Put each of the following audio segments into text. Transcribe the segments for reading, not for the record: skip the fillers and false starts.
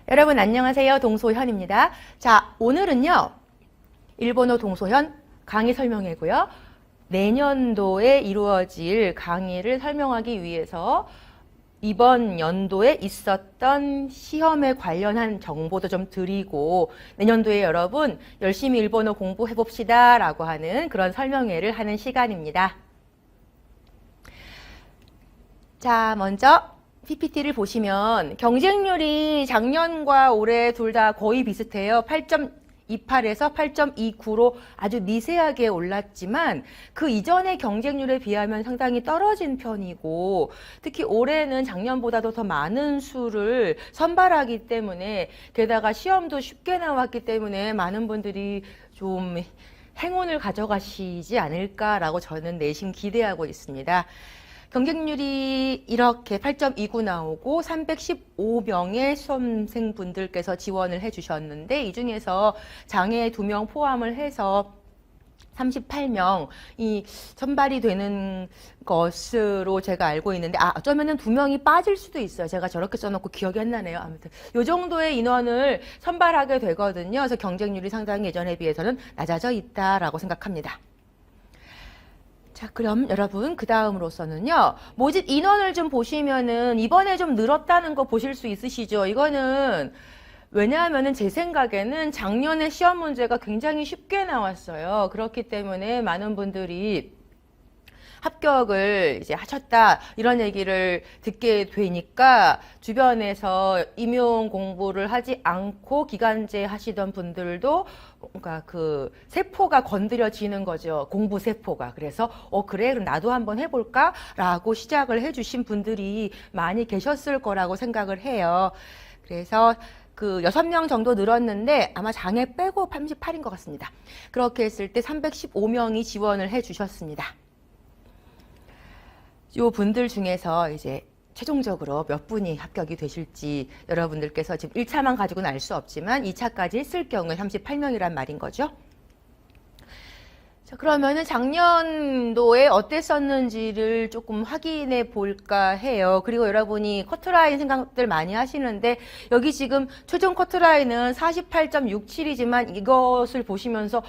여러분 안녕하세요. 동소현입니다. 자, 오늘은요. 일본어 동소현 강의 설명회고요. 내년도에 이루어질 강의를 설명하기 위해서 이번 연도에 있었던 시험에 관련한 정보도 좀 드리고 내년도에 여러분 열심히 일본어 공부해 봅시다 라고 하는 그런 설명회를 하는 시간입니다. 자, 먼저 PPT를 보시면 경쟁률이 작년과 올해 둘 다 거의 비슷해요. 8.28에서 8.29로 아주 미세하게 올랐지만 그 이전의 경쟁률에 비하면 상당히 떨어진 편이고 특히 올해는 작년보다도 더 많은 수를 선발하기 때문에 게다가 시험도 쉽게 나왔기 때문에 많은 분들이 좀 행운을 가져가시지 않을까라고 저는 내심 기대하고 있습니다. 경쟁률이 이렇게 8.29 나오고 315명의 수험생분들께서 지원을 해주셨는데 이 중에서 장애 2명 포함을 해서 38명이 선발이 되는 것으로 제가 알고 있는데 어쩌면은 2명이 빠질 수도 있어요. 제가 저렇게 써놓고 기억이 안 나네요. 아무튼 이 정도의 인원을 선발하게 되거든요. 그래서 경쟁률이 상당히 예전에 비해서는 낮아져 있다라고 생각합니다. 자, 그럼 여러분 그 다음으로서는요. 모집 인원을 좀 보시면은 이번에 좀 늘었다는 거 보실 수 있으시죠? 이거는 왜냐하면은 제 생각에는 작년에 시험 문제가 굉장히 쉽게 나왔어요. 그렇기 때문에 많은 분들이 합격을 이제 하셨다 이런 얘기를 듣게 되니까 주변에서 임용 공부를 하지 않고 기간제 하시던 분들도 뭔가 그 세포가 건드려지는 거죠. 공부 세포가. 그래서 그래 그럼 나도 한번 해볼까? 라고 시작을 해주신 분들이 많이 계셨을 거라고 생각을 해요. 그래서 그 6명 정도 늘었는데 아마 장애 빼고 38인 것 같습니다. 그렇게 했을 때 315명이 지원을 해주셨습니다. 요 분들 중에서 이제 최종적으로 몇 분이 합격이 되실지 여러분들께서 지금 1차만 가지고는 알 수 없지만 2차까지 했을 경우에 38명이란 말인 거죠. 자, 그러면은 작년도에 어땠었는지를 조금 확인해 볼까 해요. 그리고 여러분이 커트라인 생각들 많이 하시는데 여기 지금 최종 커트라인은 48.67이지만 이것을 보시면서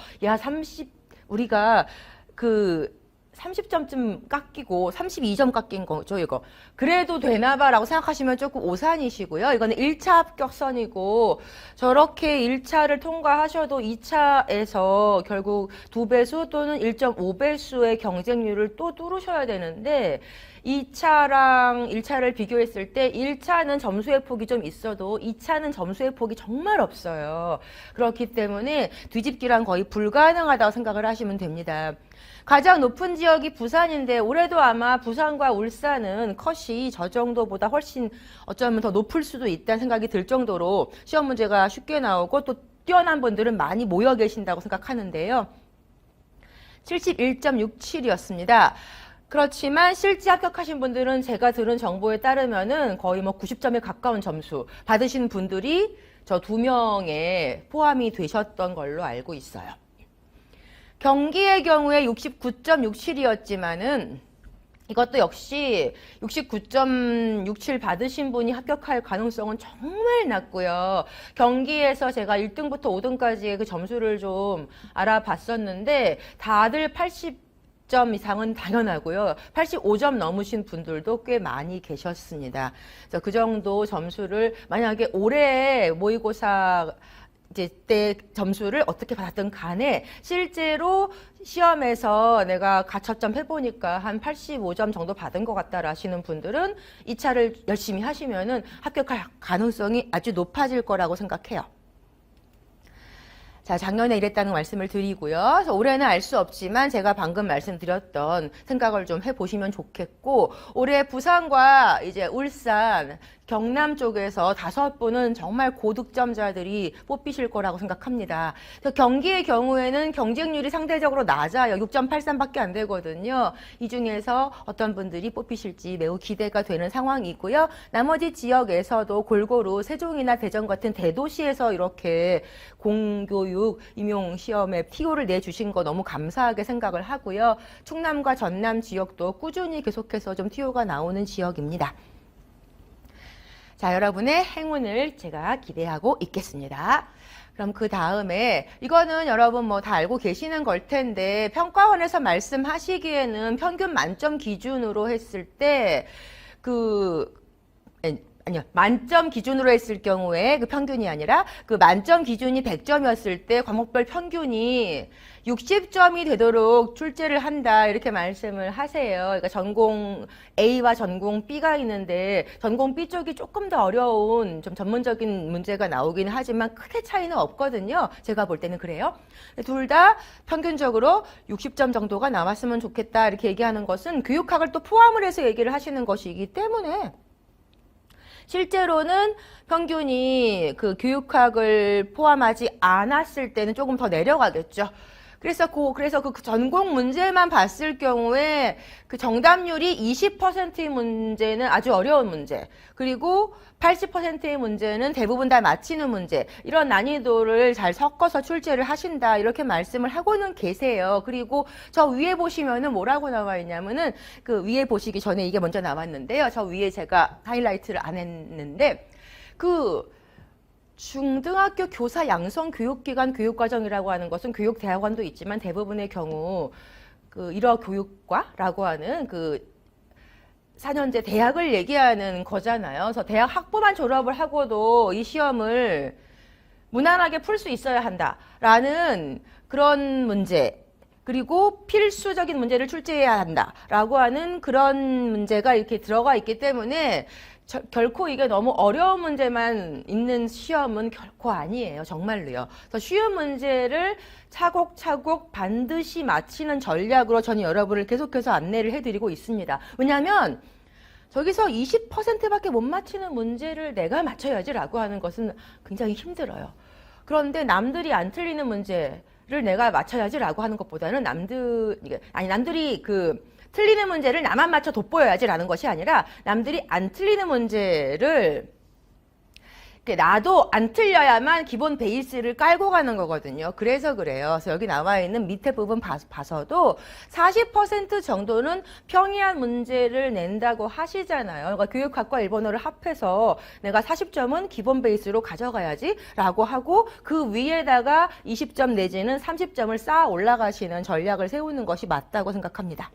우리가 그 30점쯤 깎이고 32점 깎인 거죠, 이거. 그래도 되나봐 라고 생각하시면 조금 오산이시고요. 이거는 1차 합격선이고 저렇게 1차를 통과하셔도 2차에서 결국 2배수 또는 1.5배수의 경쟁률을 또 뚫으셔야 되는데 2차랑 1차를 비교했을 때 1차는 점수의 폭이 좀 있어도 2차는 점수의 폭이 정말 없어요. 그렇기 때문에 뒤집기란 거의 불가능하다고 생각을 하시면 됩니다. 가장 높은 지역이 부산인데 올해도 아마 부산과 울산은 컷이 저 정도보다 훨씬 어쩌면 더 높을 수도 있다는 생각이 들 정도로 시험 문제가 쉽게 나오고 또 뛰어난 분들은 많이 모여 계신다고 생각하는데요. 71.67이었습니다. 그렇지만 실제 합격하신 분들은 제가 들은 정보에 따르면은 거의 90점에 가까운 점수 받으신 분들이 저 2명에 포함이 되셨던 걸로 알고 있어요. 경기의 경우에 69.67이었지만은 이것도 역시 69.67 받으신 분이 합격할 가능성은 정말 낮고요. 경기에서 제가 1등부터 5등까지의 그 점수를 좀 알아봤었는데 다들 80점 이상은 당연하고요. 85점 넘으신 분들도 꽤 많이 계셨습니다. 그래서 그 정도 점수를 만약에 올해 모의고사 이제 때 점수를 어떻게 받았든 간에 실제로 시험에서 내가 가처점 해보니까 한 85점 정도 받은 것 같다 하시는 분들은 2차를 열심히 하시면은 합격할 가능성이 아주 높아질 거라고 생각해요. 자, 작년에 이랬다는 말씀을 드리고요. 그래서 올해는 알 수 없지만 제가 방금 말씀드렸던 생각을 좀 해보시면 좋겠고 올해 부산과 이제 울산, 경남 쪽에서 5분은 정말 고득점자들이 뽑히실 거라고 생각합니다. 그래서 경기의 경우에는 경쟁률이 상대적으로 낮아요. 6.83밖에 안 되거든요. 이 중에서 어떤 분들이 뽑히실지 매우 기대가 되는 상황이고요. 나머지 지역에서도 골고루 세종이나 대전 같은 대도시에서 이렇게 공교육 임용시험에 TO를 내주신 거 너무 감사하게 생각을 하고요. 충남과 전남 지역도 꾸준히 계속해서 좀 TO가 나오는 지역입니다. 자, 여러분의 행운을 제가 기대하고 있겠습니다. 그럼 그 다음에 이거는 여러분 뭐 다 알고 계시는 걸 텐데 평가원에서 말씀하시기에는 평균 만점 기준으로 했을 때 아니요. 만점 기준으로 했을 경우에 그 평균이 아니라 그 만점 기준이 100점이었을 때 과목별 평균이 60점이 되도록 출제를 한다 이렇게 말씀을 하세요. 그러니까 전공 A와 전공 B가 있는데 전공 B 쪽이 조금 더 어려운 좀 전문적인 문제가 나오긴 하지만 크게 차이는 없거든요. 제가 볼 때는 그래요. 둘 다 평균적으로 60점 정도가 나왔으면 좋겠다 이렇게 얘기하는 것은 교육학을 또 포함을 해서 얘기를 하시는 것이기 때문에 실제로는 평균이 그 교육학을 포함하지 않았을 때는 조금 더 내려가겠죠. 그래서 그 전공 문제만 봤을 경우에 그 정답률이 20%의 문제는 아주 어려운 문제, 그리고 80%의 문제는 대부분 다 맞히는 문제, 이런 난이도를 잘 섞어서 출제를 하신다 이렇게 말씀을 하고는 계세요. 그리고 저 위에 보시면은 뭐라고 나와 있냐면은 그 위에 보시기 전에 이게 먼저 나왔는데요. 저 위에 제가 하이라이트를 안 했는데 중등학교 교사 양성 교육기관 교육과정이라고 하는 것은 교육대학원도 있지만 대부분의 경우 그 일어교육과라고 하는 그 4년제 대학을 얘기하는 거잖아요. 그래서 대학 학부만 졸업을 하고도 이 시험을 무난하게 풀 수 있어야 한다라는 그런 문제, 그리고 필수적인 문제를 출제해야 한다라고 하는 그런 문제가 이렇게 들어가 있기 때문에 결코 이게 너무 어려운 문제만 있는 시험은 결코 아니에요. 정말로요. 그래서 쉬운 문제를 차곡차곡 반드시 맞히는 전략으로 저는 여러분을 계속해서 안내를 해드리고 있습니다. 왜냐하면 저기서 20%밖에 못 맞히는 문제를 내가 맞춰야지라고 하는 것은 굉장히 힘들어요. 그런데 남들이 안 틀리는 문제를 내가 맞춰야지라고 하는 것보다는 남들이 틀리는 문제를 나만 맞춰 돋보여야지라는 것이 아니라 남들이 안 틀리는 문제를 나도 안 틀려야만 기본 베이스를 깔고 가는 거거든요. 그래서 그래요. 그래서 여기 나와 있는 밑에 부분 봐서도 40% 정도는 평이한 문제를 낸다고 하시잖아요. 그러니까 교육학과 일본어를 합해서 내가 40점은 기본 베이스로 가져가야지 라고 하고 그 위에다가 20점 내지는 30점을 쌓아 올라가시는 전략을 세우는 것이 맞다고 생각합니다.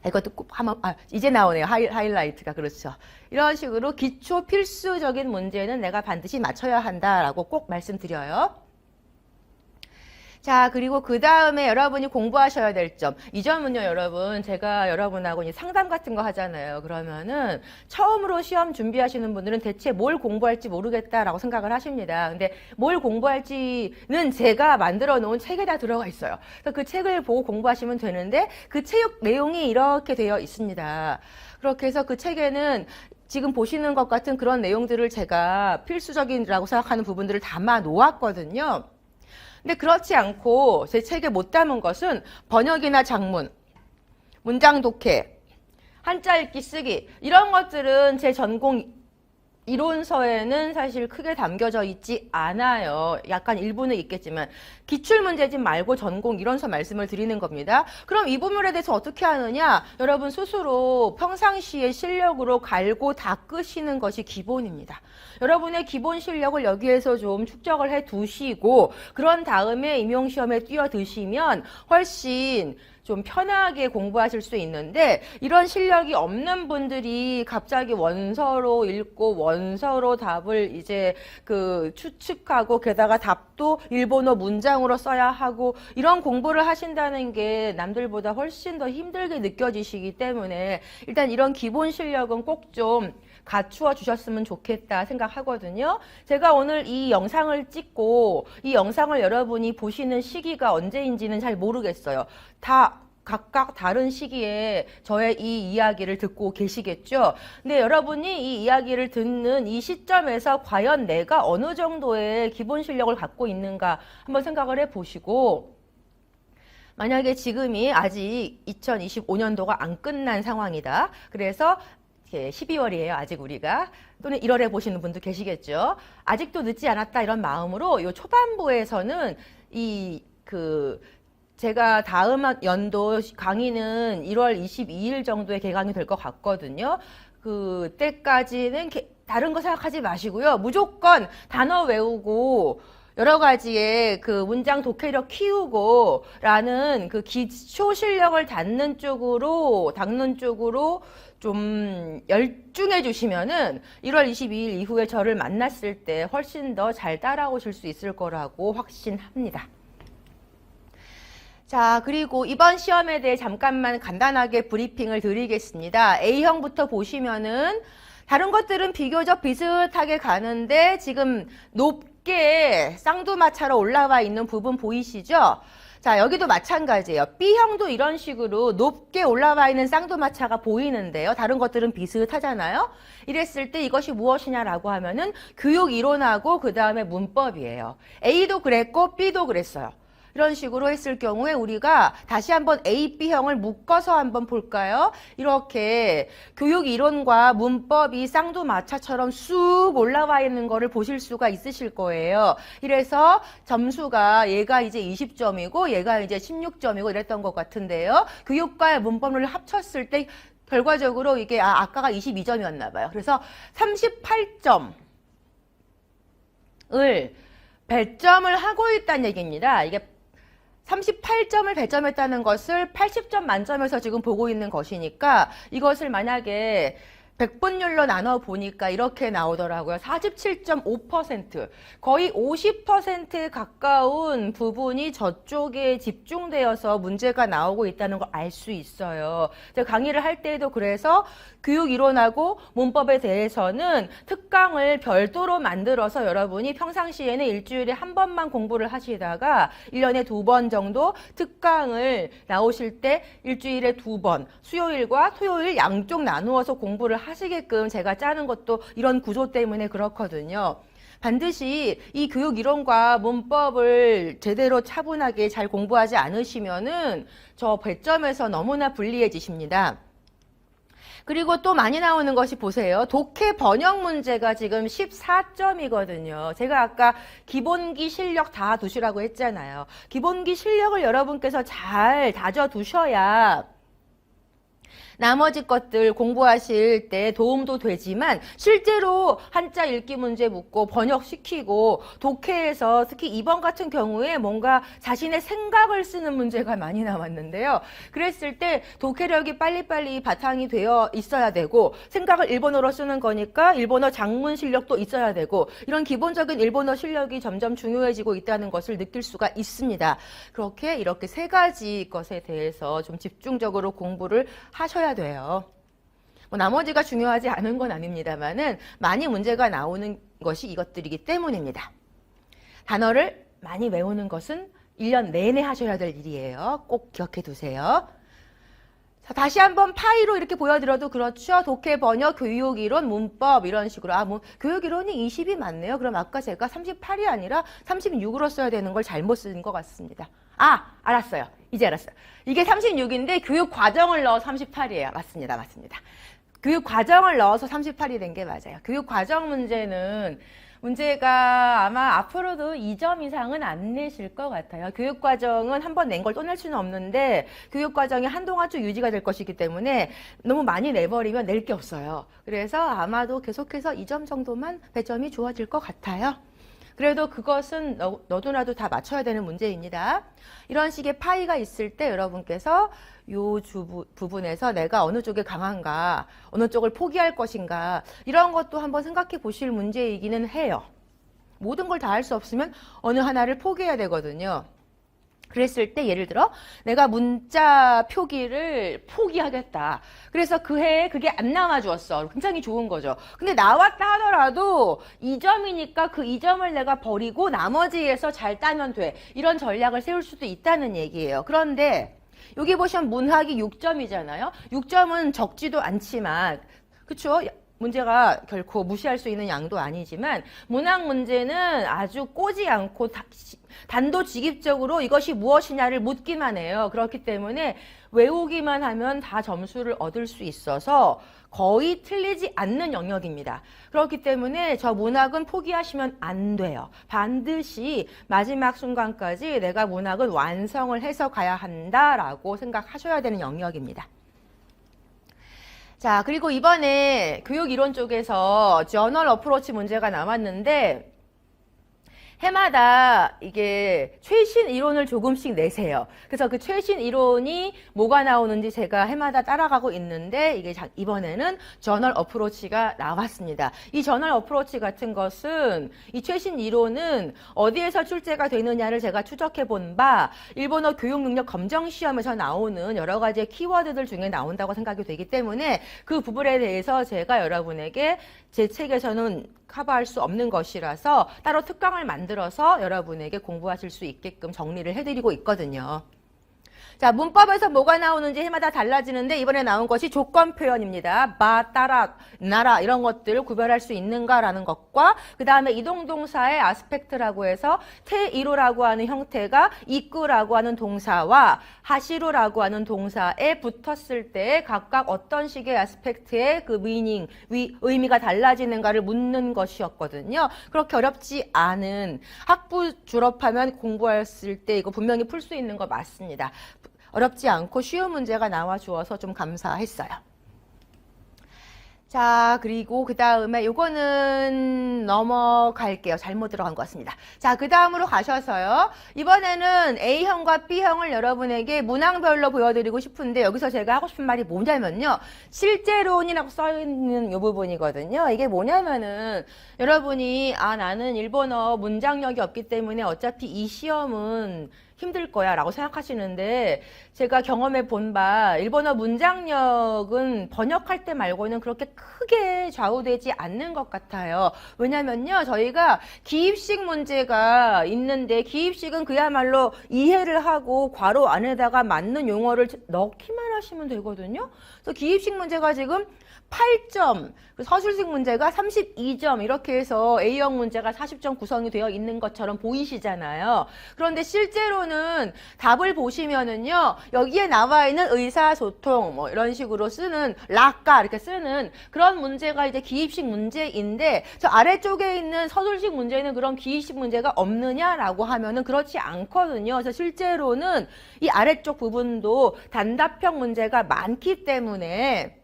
이것도 꼭 한번, 이제 나오네요. 하이라이트가. 그렇죠. 이런 식으로 기초 필수적인 문제는 내가 반드시 맞춰야 한다라고 꼭 말씀드려요. 자, 그리고 그 다음에 여러분이 공부하셔야 될 점. 이 점은요, 여러분, 제가 여러분하고 이제 상담 같은 거 하잖아요. 그러면은 처음으로 시험 준비하시는 분들은 대체 뭘 공부할지 모르겠다라고 생각을 하십니다. 근데 뭘 공부할지는 제가 만들어 놓은 책에 다 들어가 있어요. 그래서 그 책을 보고 공부하시면 되는데 그 책 내용이 이렇게 되어 있습니다. 그렇게 해서 그 책에는 지금 보시는 것 같은 그런 내용들을 제가 필수적이라고 생각하는 부분들을 담아 놓았거든요. 근데 그렇지 않고 제 책에 못 담은 것은 번역이나 작문, 문장 독해, 한자 읽기 쓰기 이런 것들은 제 전공 이론서에는 사실 크게 담겨져 있지 않아요. 약간 일부는 있겠지만 기출문제집 말고 전공 이론서 말씀을 드리는 겁니다. 그럼 이 부분에 대해서 어떻게 하느냐? 여러분 스스로 평상시의 실력으로 갈고 닦으시는 것이 기본입니다. 여러분의 기본 실력을 여기에서 좀 축적을 해 두시고 그런 다음에 임용시험에 뛰어드시면 훨씬 좀 편하게 공부하실 수 있는데 이런 실력이 없는 분들이 갑자기 원서로 읽고 원서로 답을 이제 추측하고 게다가 답도 일본어 문장으로 써야 하고 이런 공부를 하신다는 게 남들보다 훨씬 더 힘들게 느껴지시기 때문에 일단 이런 기본 실력은 꼭 좀 갖추어 주셨으면 좋겠다 생각하거든요. 제가 오늘 이 영상을 찍고 이 영상을 여러분이 보시는 시기가 언제인지는 잘 모르겠어요. 다 각각 다른 시기에 저의 이 이야기를 듣고 계시겠죠. 근데 여러분이 이 이야기를 듣는 이 시점에서 과연 내가 어느 정도의 기본 실력을 갖고 있는가 한번 생각을 해보시고 만약에 지금이 아직 2025년도가 안 끝난 상황이다. 그래서 12월이에요. 아직 우리가. 또는 1월에 보시는 분도 계시겠죠. 아직도 늦지 않았다 이런 마음으로 이 초반부에서는 제가 다음 연도 강의는 1월 22일 정도에 개강이 될 것 같거든요. 그때까지는 다른 거 생각하지 마시고요. 무조건 단어 외우고 여러 가지의 그 문장 독해력 키우고 라는 그 기초 실력을 닦는 쪽으로 좀 열중해 주시면은 1월 22일 이후에 저를 만났을 때 훨씬 더 잘 따라오실 수 있을 거라고 확신합니다. 자, 그리고 이번 시험에 대해 잠깐만 간단하게 브리핑을 드리겠습니다. A형부터 보시면은 다른 것들은 비교적 비슷하게 가는데 지금 높게 쌍두마차로 올라와 있는 부분 보이시죠? 자, 여기도 마찬가지예요. B형도 이런 식으로 높게 올라와 있는 쌍두마차가 보이는데요. 다른 것들은 비슷하잖아요. 이랬을 때 이것이 무엇이냐라고 하면은 교육 이론하고 그 다음에 문법이에요. A도 그랬고 B도 그랬어요. 이런 식으로 했을 경우에 우리가 다시 한번 A, B형을 묶어서 한번 볼까요? 이렇게 교육 이론과 문법이 쌍두마차처럼 쑥 올라와 있는 거를 보실 수가 있으실 거예요. 이래서 점수가 얘가 이제 20점이고 얘가 이제 16점이고 이랬던 것 같은데요. 교육과 문법을 합쳤을 때 결과적으로 이게 아까가 22점이었나 봐요. 그래서 38점을 배점을 하고 있다는 얘기입니다. 이게 38점을 배점했다는 것을 80점 만점에서 지금 보고 있는 것이니까 이것을 만약에 100분율로 나눠 보니까 이렇게 나오더라고요. 47.5%, 거의 50%에 가까운 부분이 저쪽에 집중되어서 문제가 나오고 있다는 걸 알 수 있어요. 제가 강의를 할 때에도 그래서 교육 이론하고 문법에 대해서는 특강을 별도로 만들어서 여러분이 평상시에는 일주일에 한 번만 공부를 하시다가 1년에 2번 정도 특강을 나오실 때 일주일에 2번, 수요일과 토요일 양쪽 나누어서 공부를 하시게끔 제가 짜는 것도 이런 구조 때문에 그렇거든요. 반드시 이 교육 이론과 문법을 제대로 차분하게 잘 공부하지 않으시면은 저 배점에서 너무나 불리해지십니다. 그리고 또 많이 나오는 것이 보세요. 독해 번역 문제가 지금 14점이거든요. 제가 아까 기본기 실력 다 두시라고 했잖아요. 기본기 실력을 여러분께서 잘 다져두셔야 나머지 것들 공부하실 때 도움도 되지만 실제로 한자 읽기 문제 묻고 번역시키고 독해에서 특히 이번 같은 경우에 뭔가 자신의 생각을 쓰는 문제가 많이 나왔는데요. 그랬을 때 독해력이 빨리빨리 바탕이 되어 있어야 되고 생각을 일본어로 쓰는 거니까 일본어 작문 실력도 있어야 되고 이런 기본적인 일본어 실력이 점점 중요해지고 있다는 것을 느낄 수가 있습니다. 그렇게 이렇게 세 가지 것에 대해서 좀 집중적으로 공부를 하셔야 돼요. 뭐 나머지가 중요하지 않은 건 아닙니다만은 많이 문제가 나오는 것이 이것들이기 때문입니다. 단어를 많이 외우는 것은 1년 내내 하셔야 될 일이에요. 꼭 기억해 두세요. 자, 다시 한번 파이로 이렇게 보여드려도 그렇죠. 독해, 번역, 교육이론, 문법 이런 식으로. 교육이론이 20이 맞네요. 그럼 아까 제가 38이 아니라 36으로 써야 되는 걸 잘못 쓴 것 같습니다. 알았어요. 이제 알았어요. 이게 36인데 교육 과정을 넣어 38이에요. 맞습니다. 맞습니다. 교육 과정을 넣어서 38이 된 게 맞아요. 교육 과정 문제가 아마 앞으로도 2점 이상은 안 내실 것 같아요. 교육 과정은 한 번 낸 걸 또 낼 수는 없는데 교육 과정이 한동안 쭉 유지가 될 것이기 때문에 너무 많이 내버리면 낼 게 없어요. 그래서 아마도 계속해서 2점 정도만 배점이 좋아질 것 같아요. 그래도 그것은 너도나도 다 맞춰야 되는 문제입니다. 이런 식의 파이가 있을 때 여러분께서 요 부분에서 내가 어느 쪽에 강한가, 어느 쪽을 포기할 것인가 이런 것도 한번 생각해 보실 문제이기는 해요. 모든 걸 다 할 수 없으면 어느 하나를 포기해야 되거든요. 그랬을 때 예를 들어 내가 문자 표기를 포기하겠다. 그래서 그 해에 그게 안 나와주었어. 굉장히 좋은 거죠. 근데 나왔다 하더라도 2점이니까 그 2점을 내가 버리고 나머지에서 잘 따면 돼. 이런 전략을 세울 수도 있다는 얘기예요. 그런데 여기 보시면 문학이 6점이잖아요. 6점은 적지도 않지만 그쵸? 문제가 결코 무시할 수 있는 양도 아니지만 문학 문제는 아주 꼬지 않고 단도직입적으로 이것이 무엇이냐를 묻기만 해요. 그렇기 때문에 외우기만 하면 다 점수를 얻을 수 있어서 거의 틀리지 않는 영역입니다. 그렇기 때문에 저 문학은 포기하시면 안 돼요. 반드시 마지막 순간까지 내가 문학은 완성을 해서 가야 한다라고 생각하셔야 되는 영역입니다. 자, 그리고 이번에 교육 이론 쪽에서 저널 어프로치 문제가 나왔는데 해마다 이게 최신 이론을 조금씩 내세요. 그래서 그 최신 이론이 뭐가 나오는지 제가 해마다 따라가고 있는데 이게 이번에는 저널 어프로치가 나왔습니다. 이 저널 어프로치 같은 것은 이 최신 이론은 어디에서 출제가 되느냐를 제가 추적해 본 바 일본어 교육 능력 검정 시험에서 나오는 여러 가지의 키워드들 중에 나온다고 생각이 되기 때문에 그 부분에 대해서 제가 여러분에게 제 책에서는 커버할 수 없는 것이라서 따로 특강을 만들어서 여러분에게 공부하실 수 있게끔 정리를 해드리고 있거든요. 자, 문법에서 뭐가 나오는지 해마다 달라지는데 이번에 나온 것이 조건 표현입니다. 바, 따라, 나라 이런 것들을 구별할 수 있는가라는 것과 그 다음에 이동동사의 아스펙트라고 해서 테이로라고 하는 형태가 이꾸라고 하는 동사와 하시루라고 하는 동사에 붙었을 때 각각 어떤 식의 아스펙트의 그 미닝, 의미가 달라지는가를 묻는 것이었거든요. 그렇게 어렵지 않은 학부 졸업하면 공부했을 때 이거 분명히 풀 수 있는 거 맞습니다. 어렵지 않고 쉬운 문제가 나와 주어서 좀 감사했어요. 자, 그리고 그 다음에 요거는 넘어갈게요. 잘못 들어간 것 같습니다. 자, 그 다음으로 가셔서요. 이번에는 A형과 B형을 여러분에게 문항별로 보여드리고 싶은데 여기서 제가 하고 싶은 말이 뭐냐면요. 실제론이라고 써있는 요 부분이거든요. 이게 뭐냐면은 여러분이 나는 일본어 문장력이 없기 때문에 어차피 이 시험은 힘들 거야 라고 생각하시는데 제가 경험해 본 바 일본어 문장력은 번역할 때 말고는 그렇게 크게 좌우되지 않는 것 같아요. 왜냐면요 저희가 기입식 문제가 있는데 기입식은 그야말로 이해를 하고 괄호 안에다가 맞는 용어를 넣기만 하시면 되거든요. 그래서 기입식 문제가 지금 8점, 서술식 문제가 32점 이렇게 해서 A형 문제가 40점 구성이 되어 있는 것처럼 보이시잖아요. 그런데 실제로는 답을 보시면은요. 여기에 나와 있는 의사소통 뭐 이런 식으로 쓰는 락가 이렇게 쓰는 그런 문제가 이제 기입식 문제인데 저 아래쪽에 있는 서술식 문제는 그런 기입식 문제가 없느냐라고 하면은 그렇지 않거든요. 그래서 실제로는 이 아래쪽 부분도 단답형 문제가 많기 때문에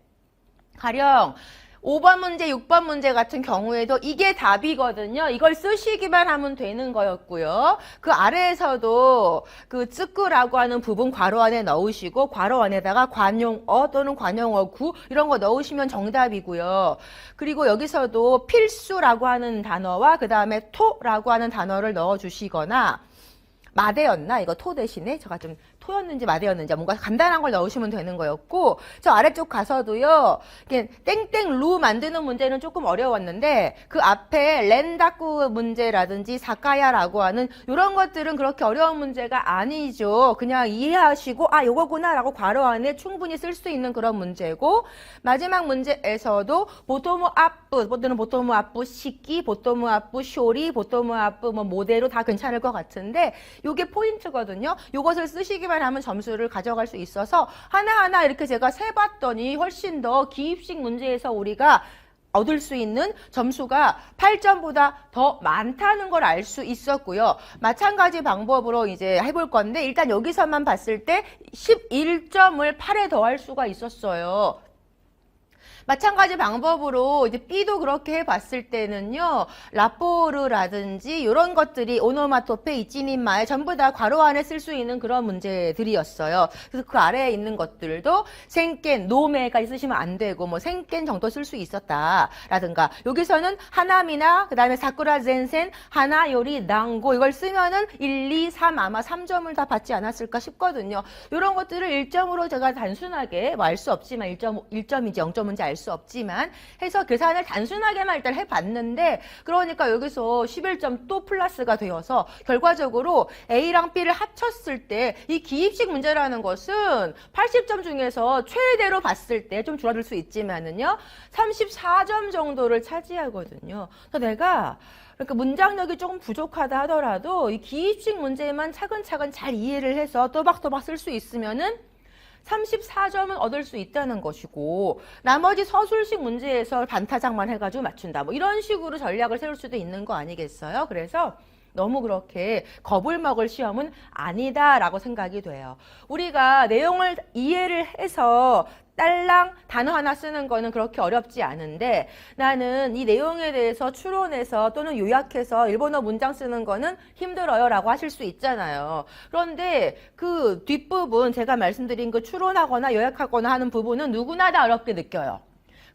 가령 5번 문제, 6번 문제 같은 경우에도 이게 답이거든요. 이걸 쓰시기만 하면 되는 거였고요. 그 아래에서도 그 쯔꾸라고 하는 부분 괄호 안에 넣으시고 괄호 안에다가 관용어 또는 관용어구 이런 거 넣으시면 정답이고요. 그리고 여기서도 필수라고 하는 단어와 그 다음에 토라고 하는 단어를 넣어주시거나 마대였나? 이거 토 대신에 제가 좀 토였는지 마대였는지 뭔가 간단한 걸 넣으시면 되는 거였고 저 아래쪽 가서도요 땡땡 루 만드는 문제는 조금 어려웠는데 그 앞에 렌다쿠 문제라든지 사카야라고 하는 이런 것들은 그렇게 어려운 문제가 아니죠. 그냥 이해하시고 요거구나 라고 괄호 안에 충분히 쓸 수 있는 그런 문제고 마지막 문제에서도 보토무 아프 또는 보토무 아프 시키 보토무 아프 쇼리 보토무 아프 뭐 모델로 다 괜찮을 것 같은데 요게 포인트거든요. 요것을 쓰시기만 하면 점수를 가져갈 수 있어서 하나하나 이렇게 제가 세봤더니 훨씬 더 기입식 문제에서 우리가 얻을 수 있는 점수가 8점보다 더 많다는 걸 알 수 있었고요. 마찬가지 방법으로 이제 해볼 건데 일단 여기서만 봤을 때 11점을 8에 더할 수가 있었어요. 마찬가지 방법으로 이제 B도 그렇게 해봤을 때는요, 라포르라든지 이런 것들이 오노마토페, 이치닌마에 전부 다 괄호 안에 쓸 수 있는 그런 문제들이었어요. 그래서 그 아래에 있는 것들도 생깬, 노메가 있으시면 안 되고 뭐 생깬 정도 쓸 수 있었다라든가 여기서는 하나미나 그 다음에 사쿠라 젠센, 하나 요리 난고 이걸 쓰면은 1, 2, 3 아마 3점을 다 받지 않았을까 싶거든요. 이런 것들을 1점으로 제가 단순하게 뭐 알 수 없지만 1점인지 0점인지 알 알 수 없지만 해서 계산을 단순하게만 일단 해봤는데 그러니까 여기서 11점 또 플러스가 되어서 결과적으로 A랑 B를 합쳤을 때 이 기입식 문제라는 것은 80점 중에서 최대로 봤을 때 좀 줄어들 수 있지만은요 34점 정도를 차지하거든요. 그래서 내가 그러니까 문장력이 조금 부족하다 하더라도 이 기입식 문제만 차근차근 잘 이해를 해서 또박또박 쓸 수 있으면은 34점은 얻을 수 있다는 것이고 나머지 서술식 문제에서 반타작만 해가지고 맞춘다. 뭐 이런 식으로 전략을 세울 수도 있는 거 아니겠어요? 그래서 너무 그렇게 겁을 먹을 시험은 아니다라고 생각이 돼요. 우리가 내용을 이해를 해서 딸랑 단어 하나 쓰는 거는 그렇게 어렵지 않은데 나는 이 내용에 대해서 추론해서 또는 요약해서 일본어 문장 쓰는 거는 힘들어요 라고 하실 수 있잖아요. 그런데 그 뒷부분 제가 말씀드린 그 추론하거나 요약하거나 하는 부분은 누구나 다 어렵게 느껴요.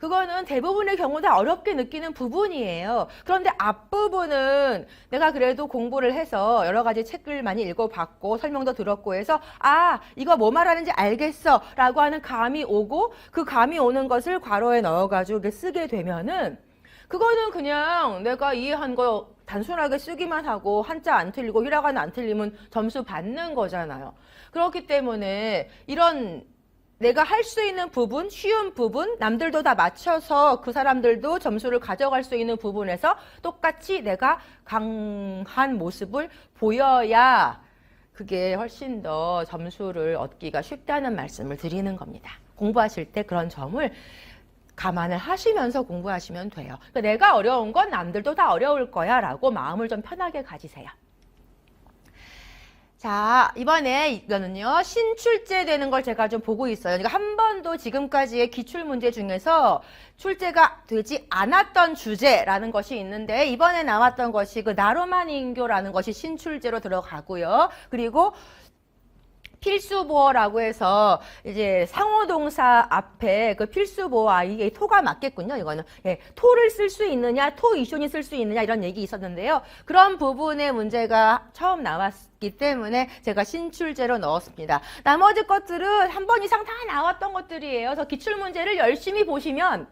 그거는 대부분의 경우 다 어렵게 느끼는 부분이에요. 그런데 앞부분은 내가 그래도 공부를 해서 여러 가지 책을 많이 읽어봤고 설명도 들었고 해서 아 이거 뭐 말하는지 알겠어 라고 하는 감이 오고 그 감이 오는 것을 괄호에 넣어가지고 쓰게 되면은 그거는 그냥 내가 이해한 거 단순하게 쓰기만 하고 한자 안 틀리고 히라가나 안 틀리면 점수 받는 거잖아요. 그렇기 때문에 이런 내가 할 수 있는 부분, 쉬운 부분, 남들도 다 맞춰서 그 사람들도 점수를 가져갈 수 있는 부분에서 똑같이 내가 강한 모습을 보여야 그게 훨씬 더 점수를 얻기가 쉽다는 말씀을 드리는 겁니다. 공부하실 때 그런 점을 감안을 하시면서 공부하시면 돼요. 그러니까 내가 어려운 건 남들도 다 어려울 거야 라고 마음을 좀 편하게 가지세요. 자, 이번에 이거는요, 신출제 되는 걸 제가 좀 보고 있어요. 그러니까 한 번도 지금까지의 기출문제 중에서 출제가 되지 않았던 주제라는 것이 있는데, 이번에 나왔던 것이 그 나루만 인교라는 것이 신출제로 들어가고요. 그리고 필수보어라고 해서 이제 상호동사 앞에 그 필수보어 이게 토가 맞겠군요. 이거는 예, 토를 쓸 수 있느냐, 토 이쇼니 쓸 수 있느냐 이런 얘기 있었는데요. 그런 부분의 문제가 처음 나왔기 때문에 제가 신출제로 넣었습니다. 나머지 것들은 한 번 이상 다 나왔던 것들이에요. 그래서 기출문제를 열심히 보시면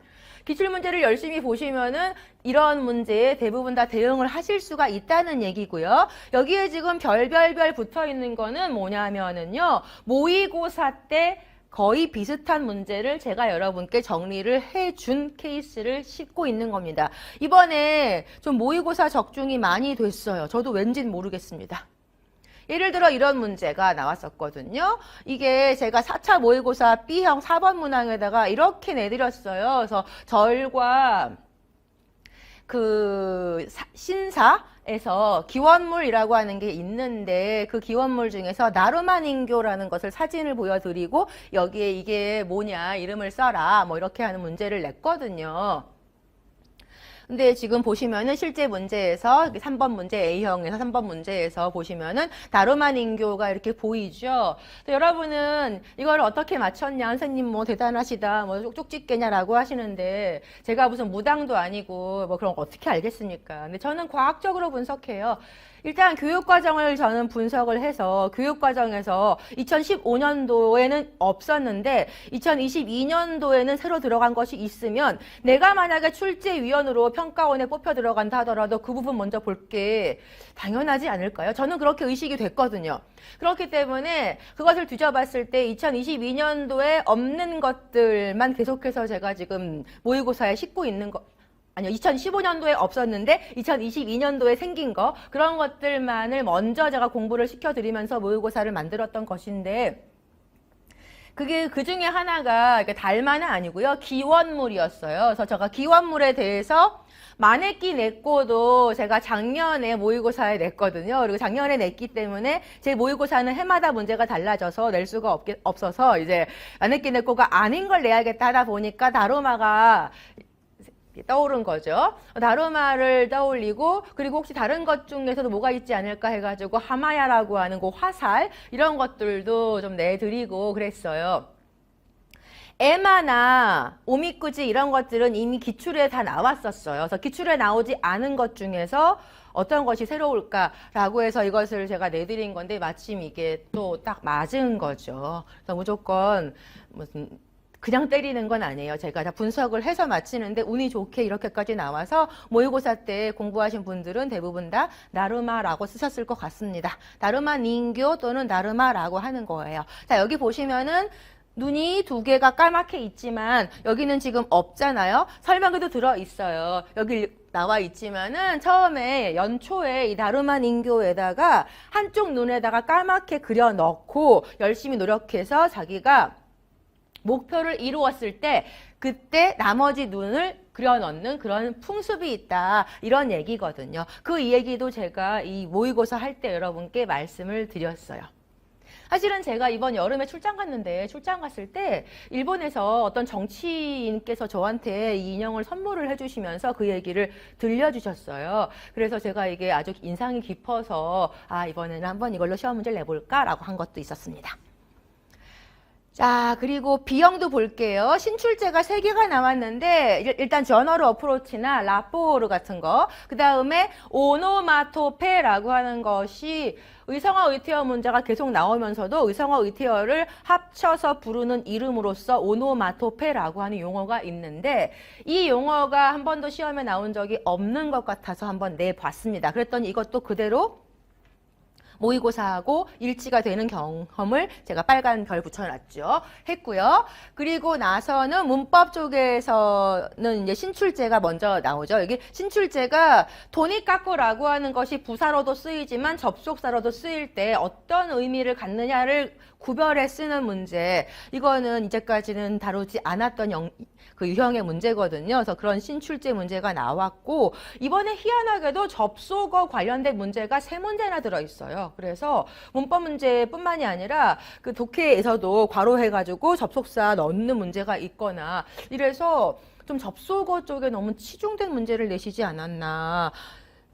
은 이런 문제에 대부분 다 대응을 하실 수가 있다는 얘기고요. 여기에 지금 별별별 붙어 있는 거는 뭐냐면은요. 모의고사 때 거의 비슷한 문제를 제가 여러분께 정리를 해준 케이스를 싣고 있는 겁니다. 이번에 좀 모의고사 적중이 많이 됐어요. 저도 왠진 모르겠습니다. 예를 들어 이런 문제가 나왔었거든요. 이게 제가 4차 모의고사 B형 4번 문항에다가 이렇게 내드렸어요. 그래서 절과 그 신사에서 기원물이라고 하는 게 있는데 그 기원물 중에서 나루만 인교라는 것을 사진을 보여드리고 여기에 이게 뭐냐 이름을 써라 뭐 이렇게 하는 문제를 냈거든요. 근데 지금 보시면은 실제 문제에서 3번 문제 A형에서 3번 문제에서 보시면은 나루만 인교가 이렇게 보이죠. 여러분은 이걸 어떻게 맞췄냐 선생님 뭐 대단하시다 뭐 쪽쪽 찍겠냐라고 하시는데 제가 무슨 무당도 아니고 뭐 그런 거 어떻게 알겠습니까? 근데 저는 과학적으로 분석해요. 일단 교육과정을 저는 분석을 해서 교육과정에서 2015년도에는 없었는데 2022년도에는 새로 들어간 것이 있으면 내가 만약에 출제위원으로 평가원에 뽑혀 들어간다 하더라도 그 부분 먼저 볼 게 당연하지 않을까요? 저는 그렇게 의식이 됐거든요. 그렇기 때문에 그것을 뒤져봤을 때 2022년도에 없는 것들만 계속해서 제가 지금 모의고사에 싣고 있는 거 아니요, 2015년도에 없었는데 2022년도에 생긴 거 그런 것들만을 먼저 제가 공부를 시켜드리면서 모의고사를 만들었던 것인데 그게 그 중에 하나가 달만은 아니고요. 기원물이었어요. 그래서 제가 기원물에 대해서 만회기 냈고도 제가 작년에 모의고사에 냈거든요. 그리고 작년에 냈기 때문에 제 모의고사는 해마다 문제가 달라져서 낼 수가 없어서 이제 만회기 냈고가 아닌 걸 내야겠다 하다 보니까 다루마가 떠오른 거죠. 다루마를 떠올리고 그리고 혹시 다른 것 중에서도 뭐가 있지 않을까 해가지고 하마야라고 하는 그 화살 이런 것들도 좀 내드리고 그랬어요. 에마나 오미꾸지 이런 것들은 이미 기출에 다 나왔었어요. 그래서 기출에 나오지 않은 것 중에서 어떤 것이 새로울까라고 해서 이것을 제가 내드린 건데 마침 이게 또 딱 맞은 거죠. 그래서 무조건 무슨 그냥 때리는 건 아니에요. 제가 다 분석을 해서 마치는데 운이 좋게 이렇게까지 나와서 모의고사 때 공부하신 분들은 대부분 다 나르마라고 쓰셨을 것 같습니다. 나르마 닌교 또는 나르마라고 하는 거예요. 자, 여기 보시면은 눈이 두 개가 까맣게 있지만 여기는 지금 없잖아요. 설명에도 들어있어요. 여기 나와 있지만은 처음에 연초에 이 나르마 닌교에다가 한쪽 눈에다가 까맣게 그려 넣고 열심히 노력해서 자기가 목표를 이루었을 때 그때 나머지 눈을 그려 넣는 그런 풍습이 있다. 이런 얘기거든요. 그 얘기도 제가 이 모의고사 할 때 여러분께 말씀을 드렸어요. 사실은 제가 이번 여름에 출장 갔는데 출장 갔을 때 일본에서 어떤 정치인께서 저한테 이 인형을 선물을 해주시면서 그 얘기를 들려주셨어요. 그래서 제가 이게 아주 인상이 깊어서 이번에는 한번 이걸로 시험 문제를 내볼까라고 한 것도 있었습니다. 자, 그리고 B형도 볼게요. 신출제가 3개가 나왔는데 일단 저너럴 어프로치나 라포르 같은 거, 그 다음에 오노마토페라고 하는 것이 의성어 의태어 문제가 계속 나오면서도 의성어 의태어를 합쳐서 부르는 이름으로서 오노마토페라고 하는 용어가 있는데 이 용어가 한 번도 시험에 나온 적이 없는 것 같아서 한번 내봤습니다. 그랬더니 이것도 그대로 모의고사하고 일치가 되는 경험을 제가 빨간 별 붙여놨죠. 했고요. 그리고 나서는 문법 쪽에서는 이제 신출제가 먼저 나오죠. 여기 신출제가 도니까꾸라고 하는 것이 부사로도 쓰이지만 접속사로도 쓰일 때 어떤 의미를 갖느냐를 구별해 쓰는 문제. 이거는 이제까지는 다루지 않았던 그 유형의 문제거든요. 그래서 그런 신출제 문제가 나왔고 이번에 희한하게도 접속어 관련된 문제가 3문제나 들어있어요. 그래서 문법 문제뿐만이 아니라 그 독해에서도 괄호해가지고 접속사 넣는 문제가 있거나 이래서 좀 접속어 쪽에 너무 치중된 문제를 내시지 않았나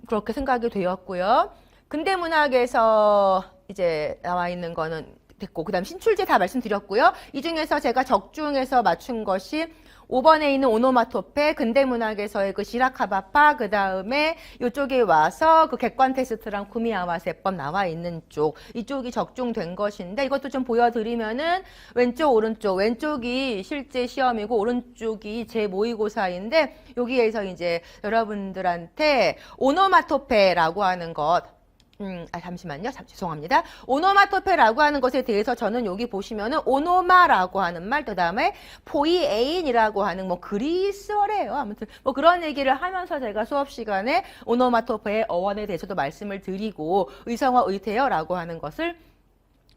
그렇게 생각이 되었고요. 근대문학에서 이제 나와 있는 거는 됐고 그다음 신출제 다 말씀드렸고요. 이 중에서 제가 적중해서 맞춘 것이 5번에 있는 오노마토페, 근대문학에서의 그 시라카바파, 그 다음에 이쪽에 와서 그 객관 테스트랑 구미아와세법 나와 있는 쪽, 이쪽이 적중된 것인데 이것도 좀 보여드리면은 왼쪽, 오른쪽, 왼쪽이 실제 시험이고 오른쪽이 제 모의고사인데 여기에서 이제 여러분들한테 오노마토페라고 하는 것, 잠시만요. 죄송합니다. 오노마토페라고 하는 것에 대해서 저는 여기 보시면은 오노마라고 하는 말, 그 다음에 포이에인이라고 하는 뭐 그리스어래요. 아무튼 뭐 그런 얘기를 하면서 제가 수업 시간에 오노마토페의 어원에 대해서도 말씀을 드리고 의성어 의태어라고 하는 것을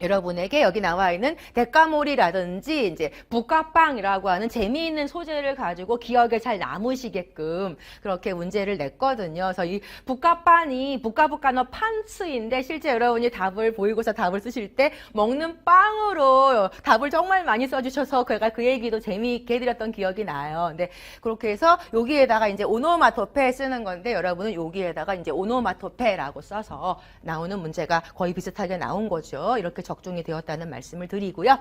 여러분에게 여기 나와 있는 데카몰이라든지 이제 북카빵이라고 하는 재미있는 소재를 가지고 기억에 잘 남으시게끔 그렇게 문제를 냈거든요. 그래서 이 북카빵이 북카북카노 판츠인데 실제 여러분이 답을 모의고사 답을 쓰실 때 먹는 빵으로 답을 정말 많이 써주셔서 제가 그 얘기도 재미있게 해드렸던 기억이 나요. 근데 그렇게 해서 여기에다가 이제 오노마토페 쓰는 건데 여러분은 여기에다가 이제 오노마토페라고 써서 나오는 문제가 거의 비슷하게 나온 거죠. 이렇게 적중이 되었다는 말씀을 드리고요.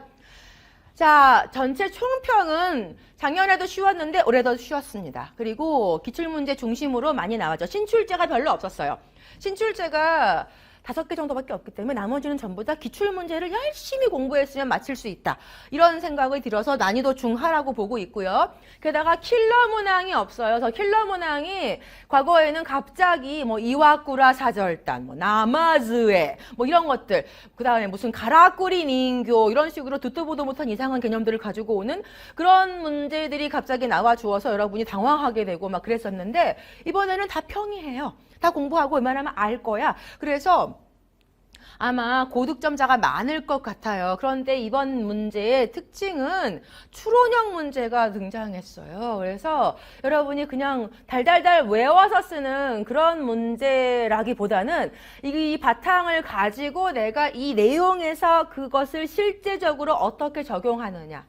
자, 전체 총평은 작년에도 쉬웠는데 올해도 쉬웠습니다. 그리고 기출문제 중심으로 많이 나왔죠. 신출제가 별로 없었어요. 신출제가 5개 정도밖에 없기 때문에 나머지는 전부 다 기출문제를 열심히 공부했으면 맞힐 수 있다. 이런 생각이 들어서 난이도 중하라고 보고 있고요. 게다가 킬러 문항이 없어요. 그래서 킬러 문항이 과거에는 갑자기 뭐 이와쿠라 사절단, 뭐 나마즈에 뭐 이런 것들, 그 다음에 무슨 가라꾸리 닌교 이런 식으로 듣도 보도 못한 이상한 개념들을 가지고 오는 그런 문제들이 갑자기 나와 주어서 여러분이 당황하게 되고 막 그랬었는데 이번에는 다 평이해요. 다 공부하고 웬만하면 알 거야. 그래서 아마 고득점자가 많을 것 같아요. 그런데 이번 문제의 특징은 추론형 문제가 등장했어요. 그래서 여러분이 그냥 달달달 외워서 쓰는 그런 문제라기보다는 이 바탕을 가지고 내가 이 내용에서 그것을 실제적으로 어떻게 적용하느냐.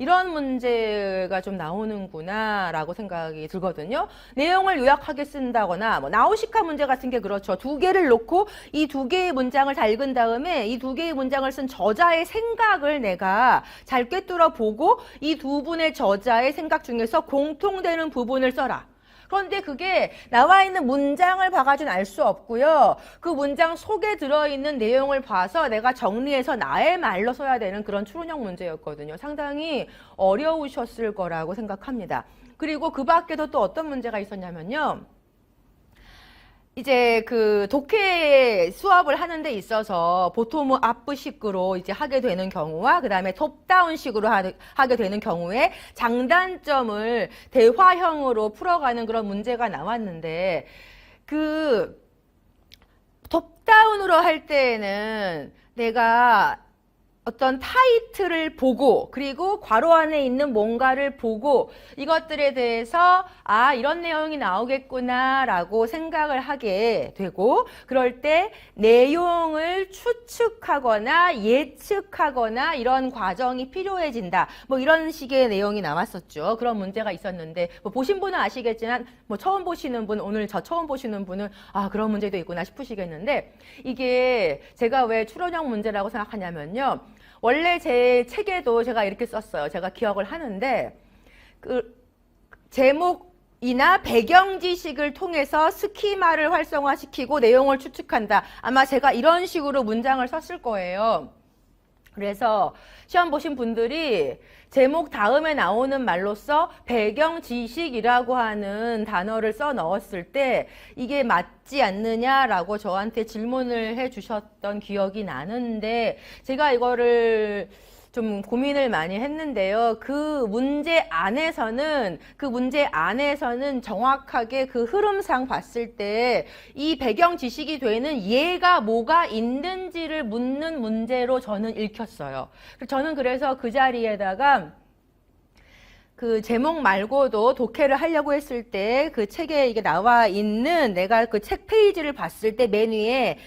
이런 문제가 좀 나오는구나 라고 생각이 들거든요. 내용을 요약하게 쓴다거나 뭐 나우시카 문제 같은 게 그렇죠. 2개를 놓고 이 2개의 문장을 다 읽은 다음에 이 2개의 문장을 쓴 저자의 생각을 내가 잘 꿰뚫어 보고 이 두 분의 저자의 생각 중에서 공통되는 부분을 써라. 그런데 그게 나와 있는 문장을 봐가지고는 알 수 없고요. 그 문장 속에 들어있는 내용을 봐서 내가 정리해서 나의 말로 써야 되는 그런 추론형 문제였거든요. 상당히 어려우셨을 거라고 생각합니다. 그리고 그 밖에도 또 어떤 문제가 있었냐면요. 이제 그 독해 수업을 하는 데 있어서 보통 앞부식으로 이제 하게 되는 경우와 그 다음에 톱다운식으로 하게 되는 경우에 장단점을 대화형으로 풀어가는 그런 문제가 나왔는데 그 톱다운으로 할 때에는 내가 어떤 타이틀을 보고 그리고 괄호 안에 있는 뭔가를 보고 이것들에 대해서 아 이런 내용이 나오겠구나 라고 생각을 하게 되고 그럴 때 내용을 추측하거나 예측하거나 이런 과정이 필요해진다 뭐 이런 식의 내용이 나왔었죠. 그런 문제가 있었는데 뭐 보신 분은 아시겠지만 뭐 처음 보시는 분 오늘 저 처음 보시는 분은 아 그런 문제도 있구나 싶으시겠는데 이게 제가 왜 추론형 문제라고 생각하냐면요. 원래 제 책에도 제가 이렇게 썼어요. 제가 기억을 하는데 그 제목이나 배경 지식을 통해서 스키마를 활성화시키고 내용을 추측한다. 아마 제가 이런 식으로 문장을 썼을 거예요. 그래서 시험 보신 분들이 제목 다음에 나오는 말로써 배경 지식이라고 하는 단어를 써 넣었을 때 이게 맞지 않느냐라고 저한테 질문을 해 주셨던 기억이 나는데 제가 이거를 좀 고민을 많이 했는데요. 그 문제 안에서는 정확하게 그 흐름상 봤을 때 이 배경 지식이 되는 예가 뭐가 있는지를 묻는 문제로 저는 읽혔어요. 저는 그래서 그 자리에다가 그 제목 말고도 독해를 하려고 했을 때 그 책에 이게 나와 있는 내가 그 책 페이지를 봤을 때 맨 위에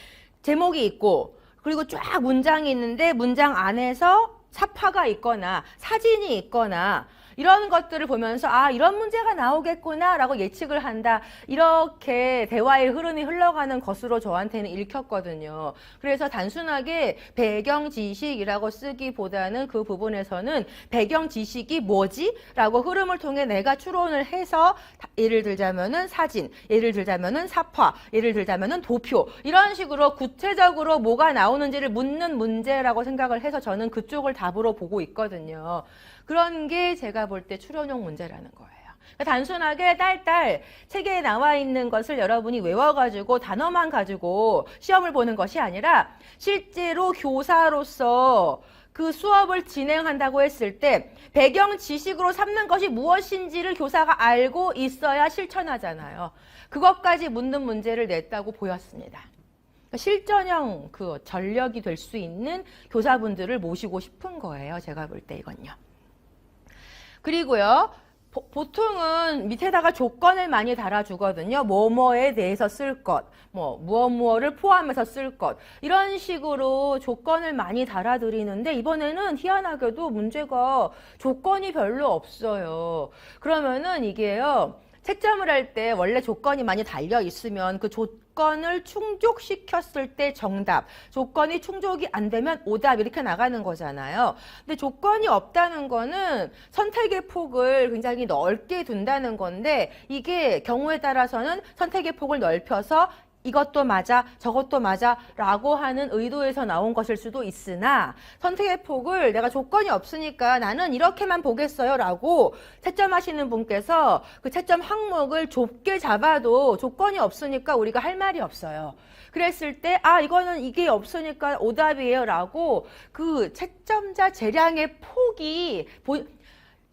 제목이 있고 그리고 쫙 문장이 있는데 문장 안에서插화가 있거나 사진이 있거나 이런 것들을 보면서 아 이런 문제가 나오겠구나 라고 예측을 한다. 이렇게 대화의 흐름이 흘러가는 것으로 저한테는 읽혔거든요. 그래서 단순하게 배경 지식이라고 쓰기보다는 그 부분에서는 배경 지식이 뭐지? 라고 흐름을 통해 내가 추론을 해서 예를 들자면은 사진, 예를 들자면은 삽화, 예를 들자면은 도표 이런 식으로 구체적으로 뭐가 나오는지를 묻는 문제라고 생각을 해서 저는 그쪽을 답으로 보고 있거든요. 그런 게 제가 볼 때 추론형 문제라는 거예요. 그러니까 단순하게 딸딸 책에 나와 있는 것을 여러분이 외워가지고 단어만 가지고 시험을 보는 것이 아니라 실제로 교사로서 그 수업을 진행한다고 했을 때 배경 지식으로 삼는 것이 무엇인지를 교사가 알고 있어야 실천하잖아요. 그것까지 묻는 문제를 냈다고 보였습니다. 그러니까 실전형 그 전력이 될 수 있는 교사분들을 모시고 싶은 거예요. 제가 볼 때 이건요. 그리고요. 보통은 밑에다가 조건을 많이 달아주거든요. 뭐뭐에 대해서 쓸 것, 뭐 무엇무엇을 포함해서 쓸 것 이런 식으로 조건을 많이 달아드리는데 이번에는 희한하게도 문제가 조건이 별로 없어요. 그러면은 이게요. 채점을 할 때 원래 조건이 많이 달려 있으면 그 조건을 충족시켰을 때 정답, 조건이 충족이 안 되면 오답 이렇게 나가는 거잖아요. 근데 조건이 없다는 거는 선택의 폭을 굉장히 넓게 둔다는 건데 이게 경우에 따라서는 선택의 폭을 넓혀서 이것도 맞아 저것도 맞아 라고 하는 의도에서 나온 것일 수도 있으나 선택의 폭을 내가 조건이 없으니까 나는 이렇게만 보겠어요 라고 채점하시는 분께서 그 채점 항목을 좁게 잡아도 조건이 없으니까 우리가 할 말이 없어요. 그랬을 때 아 이거는 이게 없으니까 오답이에요 라고 그 채점자 재량의 폭이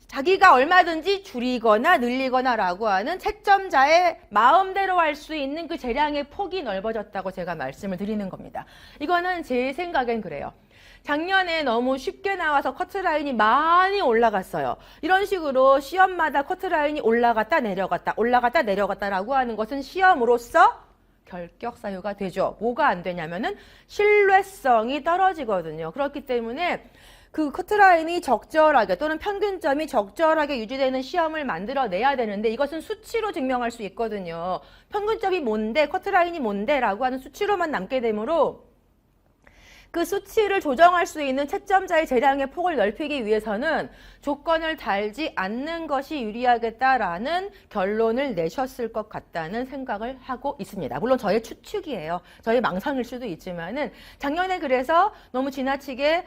자기가 얼마든지 줄이거나 늘리거나 라고 하는 채점자의 마음대로 할 수 있는 그 재량의 폭이 넓어졌다고 제가 말씀을 드리는 겁니다. 이거는 제 생각엔 그래요. 작년에 너무 쉽게 나와서 커트라인이 많이 올라갔어요. 이런 식으로 시험마다 커트라인이 올라갔다 내려갔다라고 하는 것은 시험으로서 결격 사유가 되죠. 뭐가 안 되냐면은 신뢰성이 떨어지거든요. 그렇기 때문에 그 커트라인이 적절하게 또는 평균점이 적절하게 유지되는 시험을 만들어내야 되는데 이것은 수치로 증명할 수 있거든요. 평균점이 뭔데 커트라인이 뭔데 라고 하는 수치로만 남게 되므로 그 수치를 조정할 수 있는 채점자의 재량의 폭을 넓히기 위해서는 조건을 달지 않는 것이 유리하겠다라는 결론을 내셨을 것 같다는 생각을 하고 있습니다. 물론 저의 추측이에요. 저의 망상일 수도 있지만은 작년에 그래서 너무 지나치게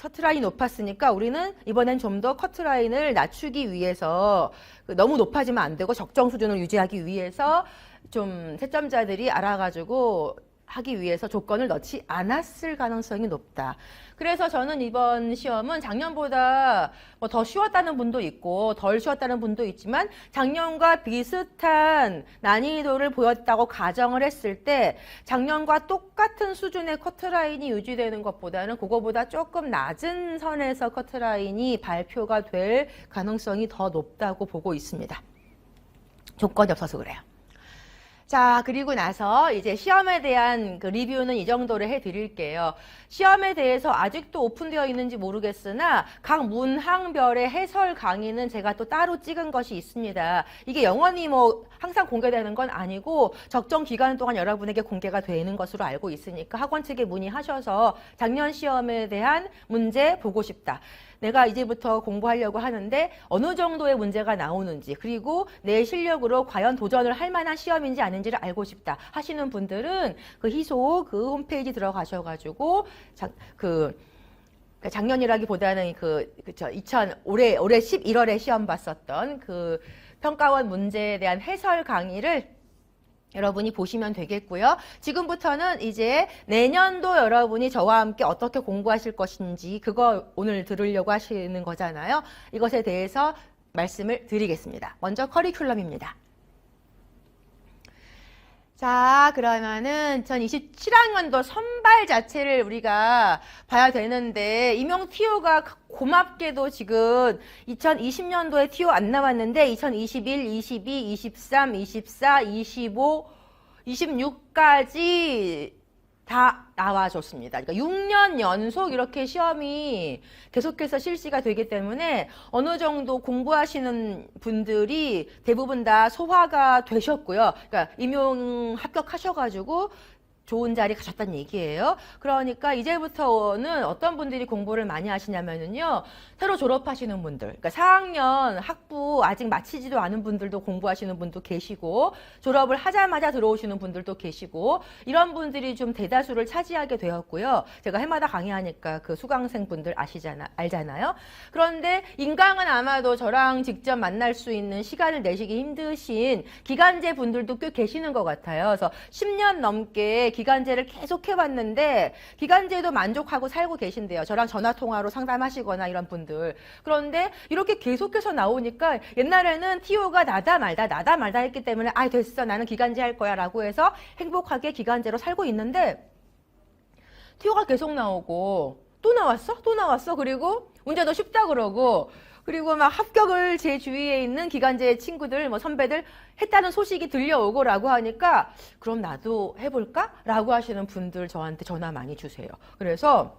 커트라인이 높았으니까 우리는 이번엔 좀 더 커트라인을 낮추기 위해서 너무 높아지면 안 되고 적정 수준을 유지하기 위해서 좀 채점자들이 알아가지고 하기 위해서 조건을 넣지 않았을 가능성이 높다. 그래서 저는 이번 시험은 작년보다 뭐 더 쉬웠다는 분도 있고 덜 쉬웠다는 분도 있지만 작년과 비슷한 난이도를 보였다고 가정을 했을 때 작년과 똑같은 수준의 커트라인이 유지되는 것보다는 그거보다 조금 낮은 선에서 커트라인이 발표가 될 가능성이 더 높다고 보고 있습니다. 조건이 없어서 그래요. 자, 그리고 나서 이제 시험에 대한 그 리뷰는 이 정도로 해드릴게요. 시험에 대해서 아직도 오픈되어 있는지 모르겠으나 각 문항별의 해설 강의는 제가 또 따로 찍은 것이 있습니다. 이게 영원히 뭐 항상 공개되는 건 아니고 적정 기간 동안 여러분에게 공개가 되는 것으로 알고 있으니까 학원 측에 문의하셔서 작년 시험에 대한 문제 보고 싶다. 내가 이제부터 공부하려고 하는데 어느 정도의 문제가 나오는지 그리고 내 실력으로 과연 도전을 할 만한 시험인지 아닌지를 알고 싶다 하시는 분들은 그 희소 그 홈페이지 들어가셔가지고 작년이라기보다는 올해 11월에 시험 봤었던 그 평가원 문제에 대한 해설 강의를 여러분이 보시면 되겠고요. 지금부터는 이제 내년도 여러분이 저와 함께 어떻게 공부하실 것인지 그거 오늘 들으려고 하시는 거잖아요. 이것에 대해서 말씀을 드리겠습니다. 먼저 커리큘럼입니다. 자, 그러면은 2027학년도 선발 자체를 우리가 봐야 되는데 임용 TO가 고맙게도 지금 2020년도에 TO 안 나왔는데 2021, 22, 23, 24, 25, 26까지 다 나와줬습니다. 그러니까 6년 연속 이렇게 시험이 계속해서 실시가 되기 때문에 어느 정도 공부하시는 분들이 대부분 다 소화가 되셨고요. 그러니까 임용 합격하셔가지고 좋은 자리 가셨다는 얘기예요. 그러니까 이제부터는 어떤 분들이 공부를 많이 하시냐면요. 새로 졸업하시는 분들, 그러니까 4학년 학부 아직 마치지도 않은 분들도 공부하시는 분도 계시고 졸업을 하자마자 들어오시는 분들도 계시고 이런 분들이 좀 대다수를 차지하게 되었고요. 제가 해마다 강의하니까 그 수강생 분들 알잖아요. 그런데 인강은 아마도 저랑 직접 만날 수 있는 시간을 내시기 힘드신 기간제 분들도 꽤 계시는 것 같아요. 그래서 10년 넘게 기간제를 계속 해왔는데 기간제도 만족하고 살고 계신데요. 저랑 전화통화로 상담하시거나 이런 분들. 그런데 이렇게 계속해서 나오니까 옛날에는 TO가 나다 말다 했기 때문에 아 됐어 나는 기간제 할 거야 라고 해서 행복하게 기간제로 살고 있는데 TO가 계속 나오고 또 나왔어 그리고 문제도 쉽다 그러고 그리고 막 합격을 제 주위에 있는 기간제 친구들, 뭐 선배들 했다는 소식이 들려오고라고 하니까 그럼 나도 해볼까? 라고 하시는 분들 저한테 전화 많이 주세요. 그래서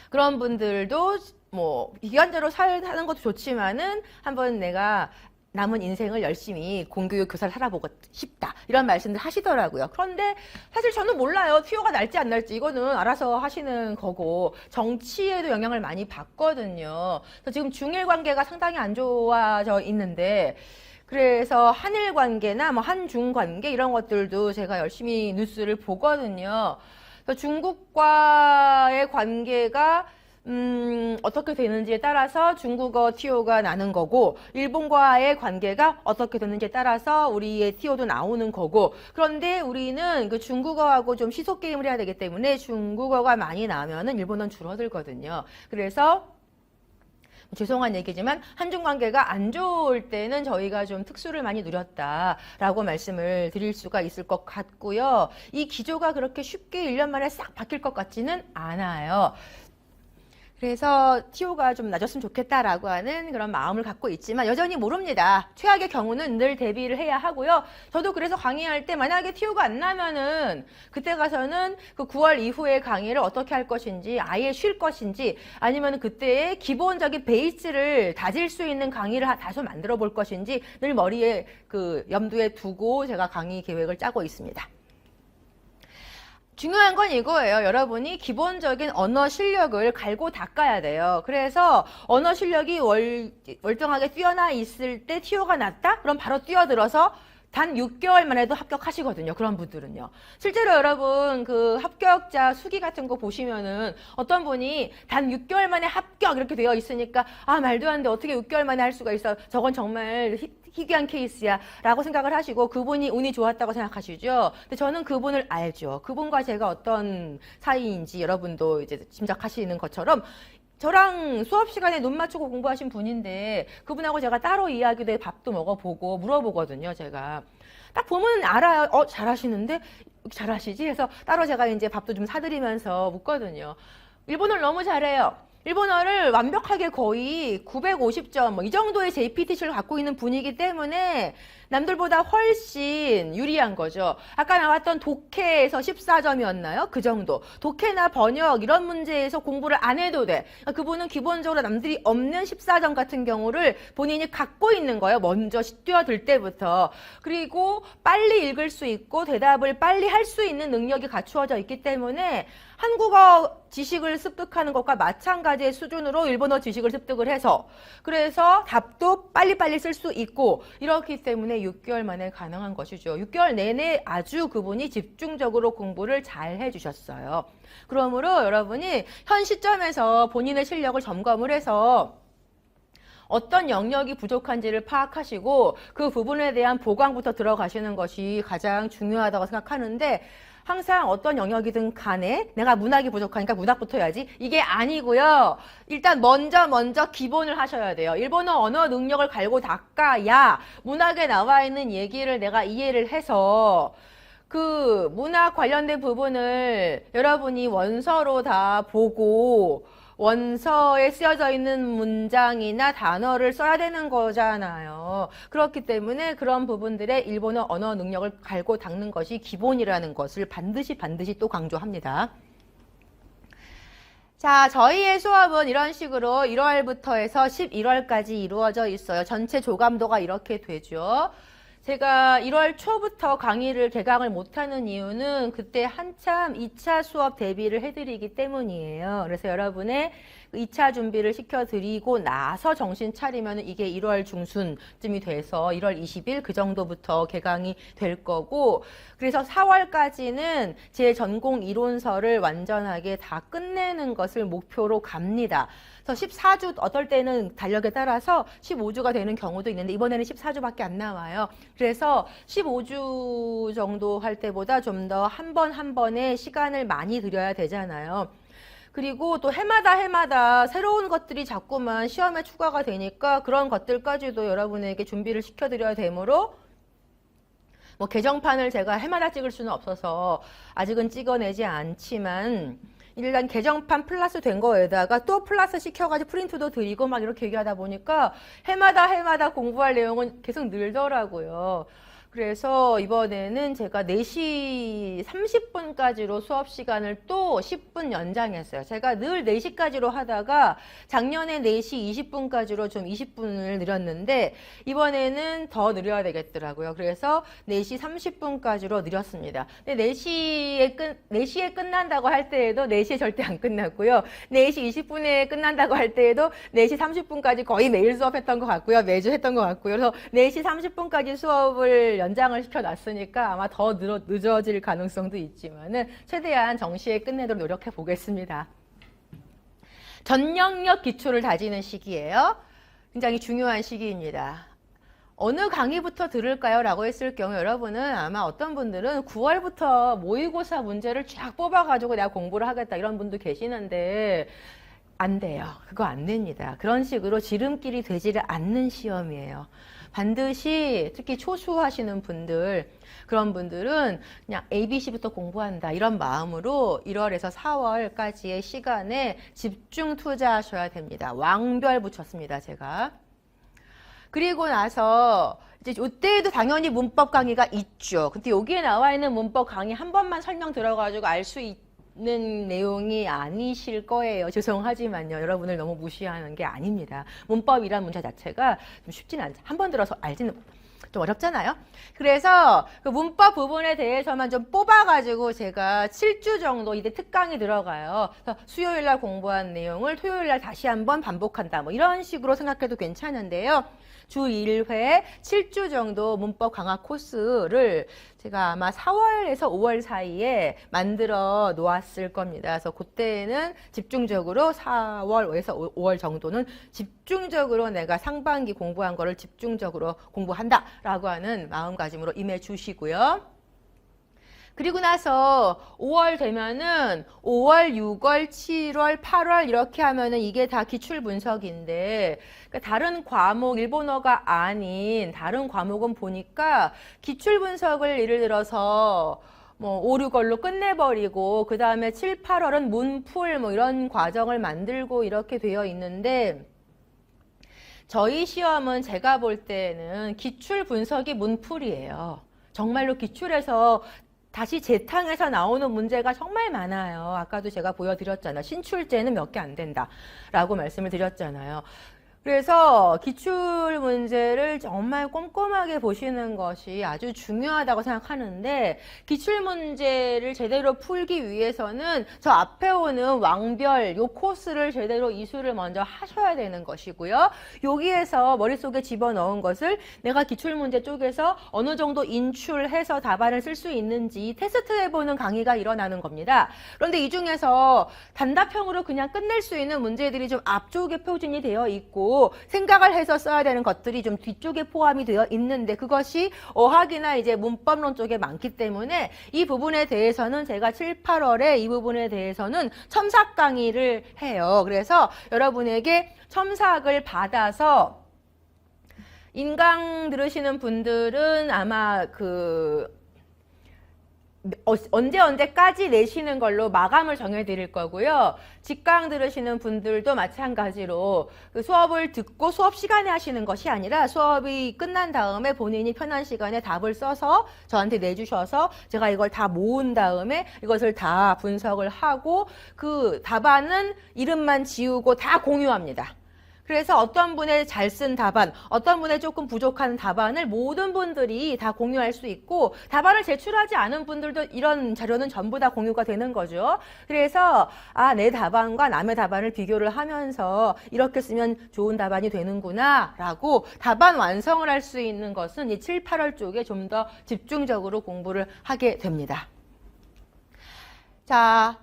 그런 분들도 뭐 기간제로 사는 것도 좋지만은 한번 내가 남은 인생을 열심히 공교육 교사를 살아보고 싶다 이런 말씀들 하시더라고요. 그런데 사실 저는 몰라요. TO가 날지 안 날지 이거는 알아서 하시는 거고 정치에도 영향을 많이 받거든요. 그래서 지금 중일 관계가 상당히 안 좋아져 있는데 그래서 한일 관계나 뭐 한중 관계 이런 것들도 제가 열심히 뉴스를 보거든요. 그래서 중국과의 관계가 어떻게 되는지에 따라서 중국어 TO가 나는 거고 일본과의 관계가 어떻게 되는지에 따라서 우리의 TO도 나오는 거고 그런데 우리는 그 중국어하고 좀 시속 게임을 해야 되기 때문에 중국어가 많이 나오면은 일본어는 줄어들거든요. 그래서 죄송한 얘기지만 한중 관계가 안 좋을 때는 저희가 좀 특수를 많이 누렸다라고 말씀을 드릴 수가 있을 것 같고요. 이 기조가 그렇게 쉽게 1년 만에 싹 바뀔 것 같지는 않아요. 그래서 TO가 좀 낮았으면 좋겠다라고 하는 그런 마음을 갖고 있지만 여전히 모릅니다. 최악의 경우는 늘 대비를 해야 하고요. 저도 그래서 강의할 때 만약에 TO가 안 나면은 그때 가서는 그 9월 이후에 강의를 어떻게 할 것인지 아예 쉴 것인지 아니면 그때의 기본적인 베이스를 다질 수 있는 강의를 다소 만들어 볼 것인지 늘 머리에 그 염두에 두고 제가 강의 계획을 짜고 있습니다. 중요한 건 이거예요. 여러분이 기본적인 언어 실력을 갈고 닦아야 돼요. 그래서 언어 실력이 월등하게 뛰어나 있을 때 티오가 났다? 그럼 바로 뛰어들어서 단 6개월만 해도 합격하시거든요. 그런 분들은요. 실제로 여러분 그 합격자 수기 같은 거 보시면은 어떤 분이 단 6개월 만에 합격 이렇게 되어 있으니까 아 말도 안 돼 어떻게 6개월 만에 할 수가 있어. 저건 정말 희귀한 케이스야 라고 생각을 하시고 그분이 운이 좋았다고 생각하시죠. 근데 저는 그분을 알죠. 그분과 제가 어떤 사이인지 여러분도 이제 짐작하시는 것처럼 저랑 수업 시간에 눈 맞추고 공부하신 분인데 그분하고 제가 따로 이야기도 해 밥도 먹어보고 물어보거든요. 제가 딱 보면 알아요. 잘하시는데 잘하시지? 해서 따로 제가 이제 밥도 좀 사드리면서 묻거든요. 일본어를 너무 잘해요. 일본어를 완벽하게 거의 950점 뭐 이 정도의 JPT를 갖고 있는 분이기 때문에 남들보다 훨씬 유리한 거죠. 아까 나왔던 독해에서 14점이었나요? 그 정도. 독해나 번역 이런 문제에서 공부를 안 해도 돼. 그분은 기본적으로 남들이 없는 14점 같은 경우를 본인이 갖고 있는 거예요. 먼저 뛰어들 때부터. 그리고 빨리 읽을 수 있고 대답을 빨리 할 수 있는 능력이 갖추어져 있기 때문에 한국어 지식을 습득하는 것과 마찬가지의 수준으로 일본어 지식을 습득을 해서 그래서 답도 빨리빨리 쓸 수 있고 이렇기 때문에 6개월 만에 가능한 것이죠. 6개월 내내 아주 그분이 집중적으로 공부를 잘 해주셨어요. 그러므로 여러분이 현 시점에서 본인의 실력을 점검을 해서 어떤 영역이 부족한지를 파악하시고 그 부분에 대한 보강부터 들어가시는 것이 가장 중요하다고 생각하는데 항상 어떤 영역이든 간에 내가 문학이 부족하니까 문학부터 해야지 이게 아니고요. 일단 먼저 기본을 하셔야 돼요. 일본어 언어 능력을 갈고 닦아야 문학에 나와 있는 얘기를 내가 이해를 해서 그 문학 관련된 부분을 여러분이 원서로 다 보고 원서에 쓰여져 있는 문장이나 단어를 써야 되는 거잖아요. 그렇기 때문에 그런 부분들의 일본어 언어 능력을 갈고 닦는 것이 기본이라는 것을 반드시 또 강조합니다. 자, 저희의 수업은 이런 식으로 1월부터 해서 11월까지 이루어져 있어요. 전체 조감도가 이렇게 되죠. 제가 1월 초부터 강의를 개강을 못하는 이유는 그때 한참 2차 수업 대비를 해드리기 때문이에요. 그래서 여러분의 2차 준비를 시켜드리고 나서 정신 차리면 이게 1월 중순쯤이 돼서 1월 20일 그 정도부터 개강이 될 거고 그래서 4월까지는 제 전공 이론서를 완전하게 다 끝내는 것을 목표로 갑니다. 그래서 14주 어떨 때는 달력에 따라서 15주가 되는 경우도 있는데 이번에는 14주밖에 안 나와요. 그래서 15주 정도 할 때보다 좀 더 한 번 한 번에 시간을 많이 들여야 되잖아요. 그리고 또 해마다 새로운 것들이 자꾸만 시험에 추가가 되니까 그런 것들까지도 여러분에게 준비를 시켜드려야 되므로 뭐 개정판을 제가 해마다 찍을 수는 없어서 아직은 찍어내지 않지만 일단 개정판 플러스 된 거에다가 또 플러스 시켜가지고 프린트도 드리고 막 이렇게 얘기하다 보니까 해마다 공부할 내용은 계속 늘더라고요. 그래서 이번에는 제가 4시 30분까지로 수업 시간을 또 10분 연장했어요. 제가 늘 4시까지로 하다가 작년에 4시 20분까지로 좀 20분을 늘렸는데 이번에는 더 늘려야 되겠더라고요. 그래서 4시 30분까지로 늘렸습니다. 근데 4시에 끝난다고 할 때에도 4시에 절대 안 끝났고요. 4시 20분에 끝난다고 할 때에도 4시 30분까지 거의 매일 수업했던 것 같고요. 매주 했던 것 같고요. 그래서 4시 30분까지 수업을 연장을 시켜놨으니까 아마 더 늦어질 가능성도 있지만은 최대한 정시에 끝내도록 노력해 보겠습니다. 전 영역 기초를 다지는 시기예요. 굉장히 중요한 시기입니다. 어느 강의부터 들을까요? 라고 했을 경우 여러분은 아마 어떤 분들은 9월부터 모의고사 문제를 쫙 뽑아가지고 내가 공부를 하겠다 이런 분도 계시는데 안 돼요. 그거 안 됩니다. 그런 식으로 지름길이 되지를 않는 시험이에요. 반드시 특히 초수하시는 분들 그런 분들은 그냥 ABC부터 공부한다 이런 마음으로 1월에서 4월까지의 시간에 집중 투자하셔야 됩니다. 왕별 붙였습니다. 제가. 그리고 나서 이제 이때에도 당연히 문법 강의가 있죠. 근데 여기에 나와 있는 문법 강의 한 번만 설명 들어가지고 알 수 있는 내용이 아니실 거예요. 죄송하지만요. 여러분을 너무 무시하는 게 아닙니다. 문법이란 문제 자체가 좀 쉽진 않죠. 한 번 들어서 알지는 좀 어렵잖아요. 그래서 그 문법 부분에 대해서만 좀 뽑아가지고 제가 7주 정도 이제 특강이 들어가요. 그래서 수요일 날 공부한 내용을 토요일 날 다시 한번 반복한다. 뭐 이런 식으로 생각해도 괜찮은데요. 주 1회 7주 정도 문법 강화 코스를 제가 아마 4월에서 5월 사이에 만들어 놓았을 겁니다. 그래서 그때는 집중적으로 4월에서 5월 정도는 집중적으로 내가 상반기 공부한 거를 집중적으로 공부한다라고 하는 마음가짐으로 임해 주시고요. 그리고 나서 5월 되면은 5월, 6월, 7월, 8월 이렇게 하면은 이게 다 기출 분석인데 그러니까 다른 과목, 일본어가 아닌 다른 과목은 보니까 기출 분석을 예를 들어서 뭐 5, 6월로 끝내버리고 그 다음에 7, 8월은 문풀 뭐 이런 과정을 만들고 이렇게 되어 있는데 저희 시험은 제가 볼 때는 기출 분석이 문풀이에요. 정말로 기출에서 다시 재탕에서 나오는 문제가 정말 많아요. 아까도 제가 보여드렸잖아요. 신출제는 몇 개 안 된다라고 말씀을 드렸잖아요. 그래서 기출 문제를 정말 꼼꼼하게 보시는 것이 아주 중요하다고 생각하는데 기출 문제를 제대로 풀기 위해서는 저 앞에 오는 왕별 요 코스를 제대로 이수를 먼저 하셔야 되는 것이고요. 여기에서 머릿속에 집어넣은 것을 내가 기출 문제 쪽에서 어느 정도 인출해서 답안을 쓸 수 있는지 테스트해보는 강의가 일어나는 겁니다. 그런데 이 중에서 단답형으로 그냥 끝낼 수 있는 문제들이 좀 앞쪽에 표준이 되어 있고 생각을 해서 써야 되는 것들이 좀 뒤쪽에 포함이 되어 있는데 그것이 어학이나 이제 문법론 쪽에 많기 때문에 이 부분에 대해서는 제가 7, 8월에 이 부분에 대해서는 첨삭 강의를 해요. 그래서 여러분에게 첨삭을 받아서 인강 들으시는 분들은 아마 언제까지 내시는 걸로 마감을 정해드릴 거고요. 직강 들으시는 분들도 마찬가지로 그 수업을 듣고 수업 시간에 하시는 것이 아니라 수업이 끝난 다음에 본인이 편한 시간에 답을 써서 저한테 내주셔서 제가 이걸 다 모은 다음에 이것을 다 분석을 하고 그 답안은 이름만 지우고 다 공유합니다. 그래서 어떤 분의 잘 쓴 답안, 어떤 분의 조금 부족한 답안을 모든 분들이 다 공유할 수 있고 답안을 제출하지 않은 분들도 이런 자료는 전부 다 공유가 되는 거죠. 그래서 내 답안과 남의 답안을 비교를 하면서 이렇게 쓰면 좋은 답안이 되는구나 라고 답안 완성을 할 수 있는 것은 이 7, 8월 쪽에 좀 더 집중적으로 공부를 하게 됩니다. 자,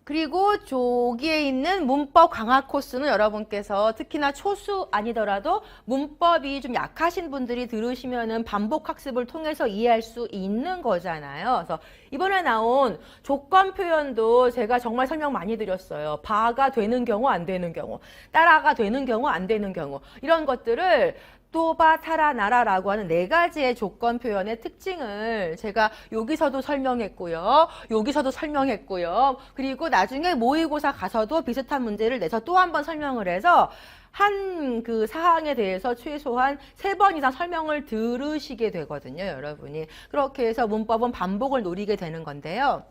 그리고 저기에 있는 문법 강화 코스는 여러분께서 특히나 초수 아니더라도 문법이 좀 약하신 분들이 들으시면은 반복 학습을 통해서 이해할 수 있는 거잖아요. 그래서 이번에 나온 조건 표현도 제가 정말 설명 많이 드렸어요. 바가 되는 경우, 안 되는 경우, 따라가 되는 경우, 안 되는 경우 이런 것들을 또바, 타라, 나라라고 하는 4가지의 조건 표현의 특징을 제가 여기서도 설명했고요. 여기서도 설명했고요. 그리고 나중에 모의고사 가서도 비슷한 문제를 내서 또 한 번 설명을 해서 한 그 사항에 대해서 최소한 3번 이상 설명을 들으시게 되거든요, 여러분이. 그렇게 해서 문법은 반복을 노리게 되는 건데요.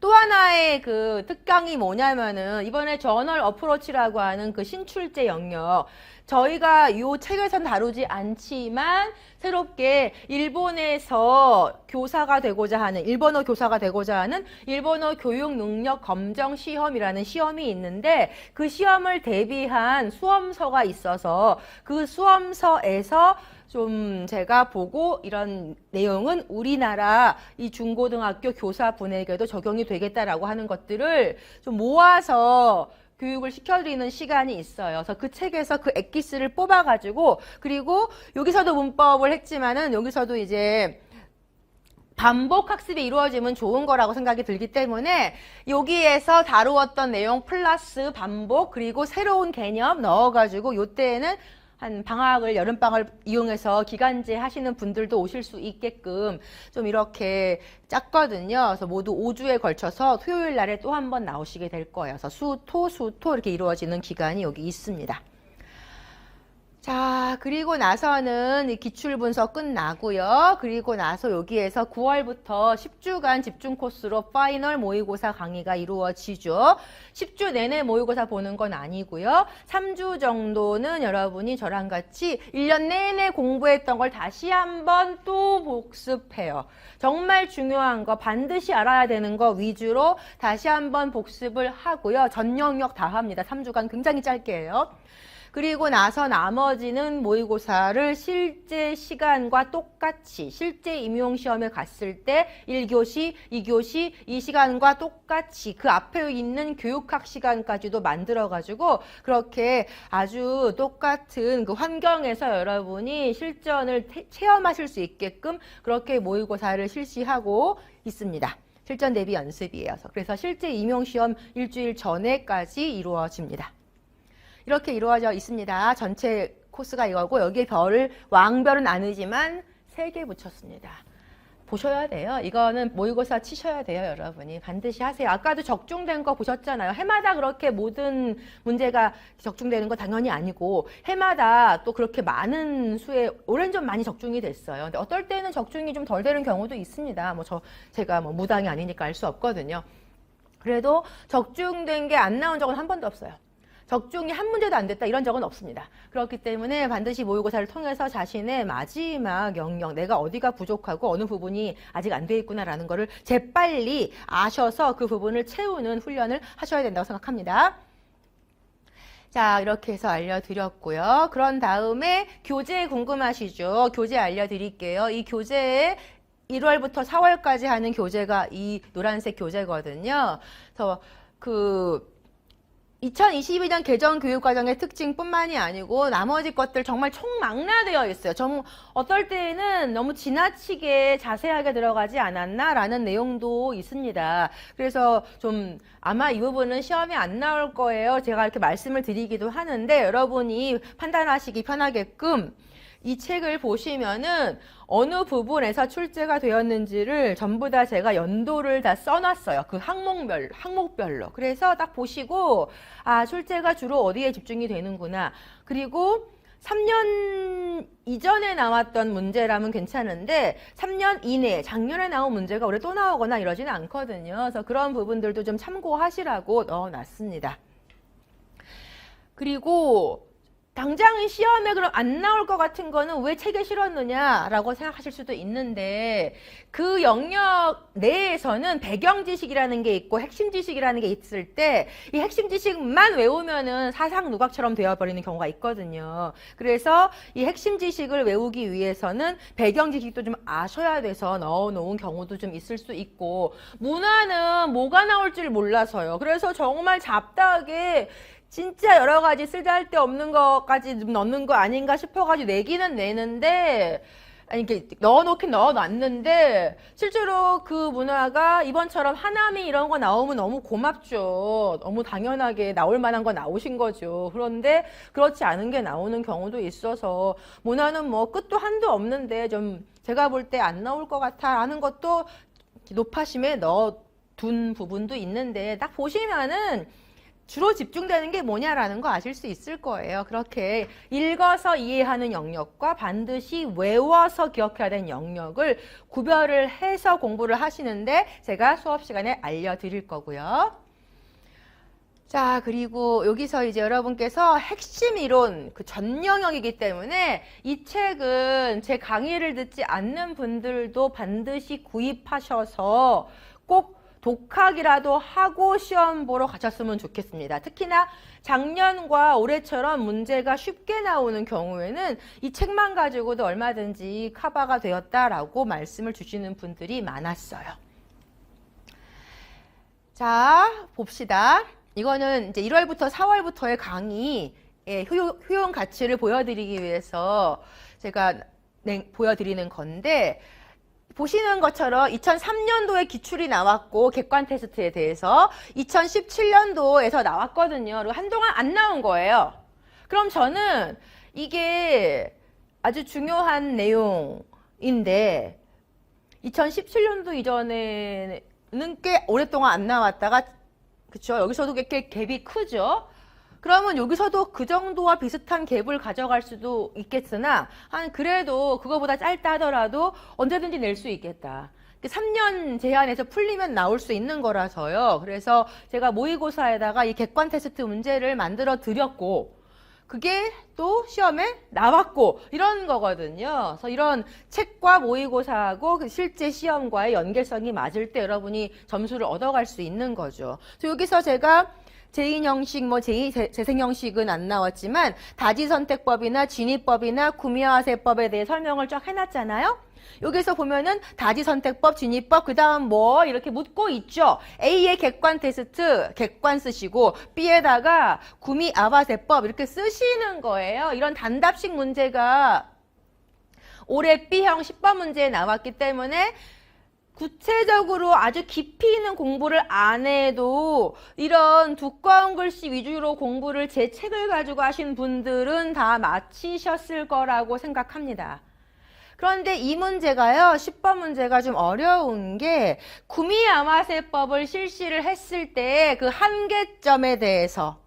또 하나의 그 특강이 뭐냐면은 이번에 저널 어프로치라고 하는 그 신출제 영역 저희가 이 책에선 다루지 않지만 새롭게 일본에서 교사가 되고자 하는 일본어 교사가 되고자 하는 일본어 교육 능력 검정 시험이라는 시험이 있는데 그 시험을 대비한 수험서가 있어서 그 수험서에서 좀 제가 보고 이런 내용은 우리나라 이 중고등학교 교사분에게도 적용이 되겠다라고 하는 것들을 좀 모아서 교육을 시켜드리는 시간이 있어요. 그래서 그 책에서 그 엑기스를 뽑아가지고 그리고 여기서도 문법을 했지만은 여기서도 이제 반복 학습이 이루어지면 좋은 거라고 생각이 들기 때문에 여기에서 다루었던 내용 플러스 반복 그리고 새로운 개념 넣어가지고 요때에는 한 방학을 여름방학을 이용해서 기간제 하시는 분들도 오실 수 있게끔 좀 이렇게 짰거든요. 그래서 모두 5주에 걸쳐서 토요일 날에 또 한 번 나오시게 될 거예요. 그래서 수토 이렇게 이루어지는 기간이 여기 있습니다. 자, 그리고 나서는 이 기출 분석 끝나고요. 그리고 나서 여기에서 9월부터 10주간 집중 코스로 파이널 모의고사 강의가 이루어지죠. 10주 내내 모의고사 보는 건 아니고요. 3주 정도는 여러분이 저랑 같이 1년 내내 공부했던 걸 다시 한번 또 복습해요. 정말 중요한 거, 반드시 알아야 되는 거 위주로 다시 한번 복습을 하고요. 전 영역 다 합니다. 3주간 굉장히 짧게 해요. 그리고 나서 나머지는 모의고사를 실제 시간과 똑같이 실제 임용시험에 갔을 때 1교시, 2교시 이 시간과 똑같이 그 앞에 있는 교육학 시간까지도 만들어가지고 그렇게 아주 똑같은 그 환경에서 여러분이 실전을 체험하실 수 있게끔 그렇게 모의고사를 실시하고 있습니다. 실전 대비 연습이에요. 그래서 실제 임용시험 일주일 전에까지 이루어집니다. 이렇게 이루어져 있습니다. 전체 코스가 이거고 여기에 별을 왕별은 아니지만 3개 붙였습니다. 보셔야 돼요. 이거는 모의고사 치셔야 돼요. 여러분이 반드시 하세요. 아까도 적중된 거 보셨잖아요. 해마다 그렇게 모든 문제가 적중되는 거 당연히 아니고 해마다 또 그렇게 많은 수의 올해는 좀 많이 적중이 됐어요. 근데 어떨 때는 적중이 좀 덜 되는 경우도 있습니다. 제가 무당이 아니니까 알 수 없거든요. 그래도 적중된 게 안 나온 적은 한 번도 없어요. 적중이 한 문제도 안 됐다 이런 적은 없습니다. 그렇기 때문에 반드시 모의고사를 통해서 자신의 마지막 영역, 내가 어디가 부족하고 어느 부분이 아직 안 돼 있구나라는 거를 재빨리 아셔서 그 부분을 채우는 훈련을 하셔야 된다고 생각합니다. 자, 이렇게 해서 알려드렸고요. 그런 다음에 교재 궁금하시죠? 교재 알려드릴게요. 이 교재에 1월부터 4월까지 하는 교재가 이 노란색 교재거든요. 그래서 2022년 개정 교육과정의 특징뿐만이 아니고 나머지 것들 정말 총망라되어 있어요. 어떨 때는 너무 지나치게 자세하게 들어가지 않았나라는 내용도 있습니다. 그래서 좀 아마 이 부분은 시험에 안 나올 거예요. 제가 이렇게 말씀을 드리기도 하는데 여러분이 판단하시기 편하게끔 이 책을 보시면은 어느 부분에서 출제가 되었는지를 전부 다 제가 연도를 다 써놨어요. 그 항목별로. 그래서 딱 보시고, 아, 출제가 주로 어디에 집중이 되는구나. 그리고 3년 이전에 나왔던 문제라면 괜찮은데 3년 이내, 작년에 나온 문제가 올해 또 나오거나 이러지는 않거든요. 그래서 그런 부분들도 좀 참고하시라고 넣어놨습니다. 그리고 당장 시험에 그럼 안 나올 것 같은 거는 왜 책에 실었느냐라고 생각하실 수도 있는데 그 영역 내에서는 배경 지식이라는 게 있고 핵심 지식이라는 게 있을 때 이 핵심 지식만 외우면은 사상 누각처럼 되어버리는 경우가 있거든요. 그래서 이 핵심 지식을 외우기 위해서는 배경 지식도 좀 아셔야 돼서 넣어놓은 경우도 좀 있을 수 있고 문화는 뭐가 나올지를 몰라서요. 그래서 정말 잡다하게 진짜 여러 가지 쓸데없는 것까지 좀 넣는 거 아닌가 싶어가지고 내기는 내는데 아니 이렇게 넣어놓긴 넣어놨는데 실제로 그 문화가 이번처럼 하나미 이런 거 나오면 너무 고맙죠. 너무 당연하게 나올 만한 거 나오신 거죠. 그런데 그렇지 않은 게 나오는 경우도 있어서 문화는 끝도 한도 없는데 좀 제가 볼 때 안 나올 것 같아 하는 것도 노파심에 넣어둔 부분도 있는데 딱 보시면은 주로 집중되는 게 뭐냐라는 거 아실 수 있을 거예요. 그렇게 읽어서 이해하는 영역과 반드시 외워서 기억해야 되는 영역을 구별을 해서 공부를 하시는데 제가 수업 시간에 알려드릴 거고요. 자, 그리고 여기서 이제 여러분께서 핵심 이론, 그 전 영역이기 때문에 이 책은 제 강의를 듣지 않는 분들도 반드시 구입하셔서 꼭 독학이라도 하고 시험 보러 가셨으면 좋겠습니다. 특히나 작년과 올해처럼 문제가 쉽게 나오는 경우에는 이 책만 가지고도 얼마든지 커버가 되었다라고 말씀을 주시는 분들이 많았어요. 자, 봅시다. 이거는 이제 1월부터 4월부터의 강의의 효용 가치를 보여드리기 위해서 제가 보여드리는 건데 보시는 것처럼 2003년도에 기출이 나왔고 객관 테스트에 대해서 2017년도에서 나왔거든요. 그리고 한동안 안 나온 거예요. 그럼 저는 이게 아주 중요한 내용인데 2017년도 이전에는 꽤 오랫동안 안 나왔다가 그쵸? 여기서도 꽤 갭이 크죠? 그러면 여기서도 그 정도와 비슷한 갭을 가져갈 수도 있겠으나 그래도 그거보다 짧다 하더라도 언제든지 낼 수 있겠다. 3년 제한에서 풀리면 나올 수 있는 거라서요. 그래서 제가 모의고사에다가 이 객관 테스트 문제를 만들어 드렸고 그게 또 시험에 나왔고 이런 거거든요. 그래서 이런 책과 모의고사하고 실제 시험과의 연계성이 맞을 때 여러분이 점수를 얻어갈 수 있는 거죠. 그래서 여기서 제가 제2 형식, 재생 형식은 안 나왔지만 다지선택법이나 진입법이나 구미화세법에 대해 설명을 쫙 해놨잖아요. 여기서 보면은 다지선택법, 진입법, 그 다음 뭐 이렇게 묻고 있죠. A의 객관 테스트, 객관 쓰시고 B에다가 구미아바세법 이렇게 쓰시는 거예요. 이런 단답식 문제가 올해 B형 10번 문제에 나왔기 때문에 구체적으로 아주 깊이 있는 공부를 안 해도 이런 두꺼운 글씨 위주로 공부를 제 책을 가지고 하신 분들은 다 마치셨을 거라고 생각합니다. 그런데 이 문제가요, 10번 문제가 좀 어려운 게 구미야마세법을 실시를 했을 때 그 한계점에 대해서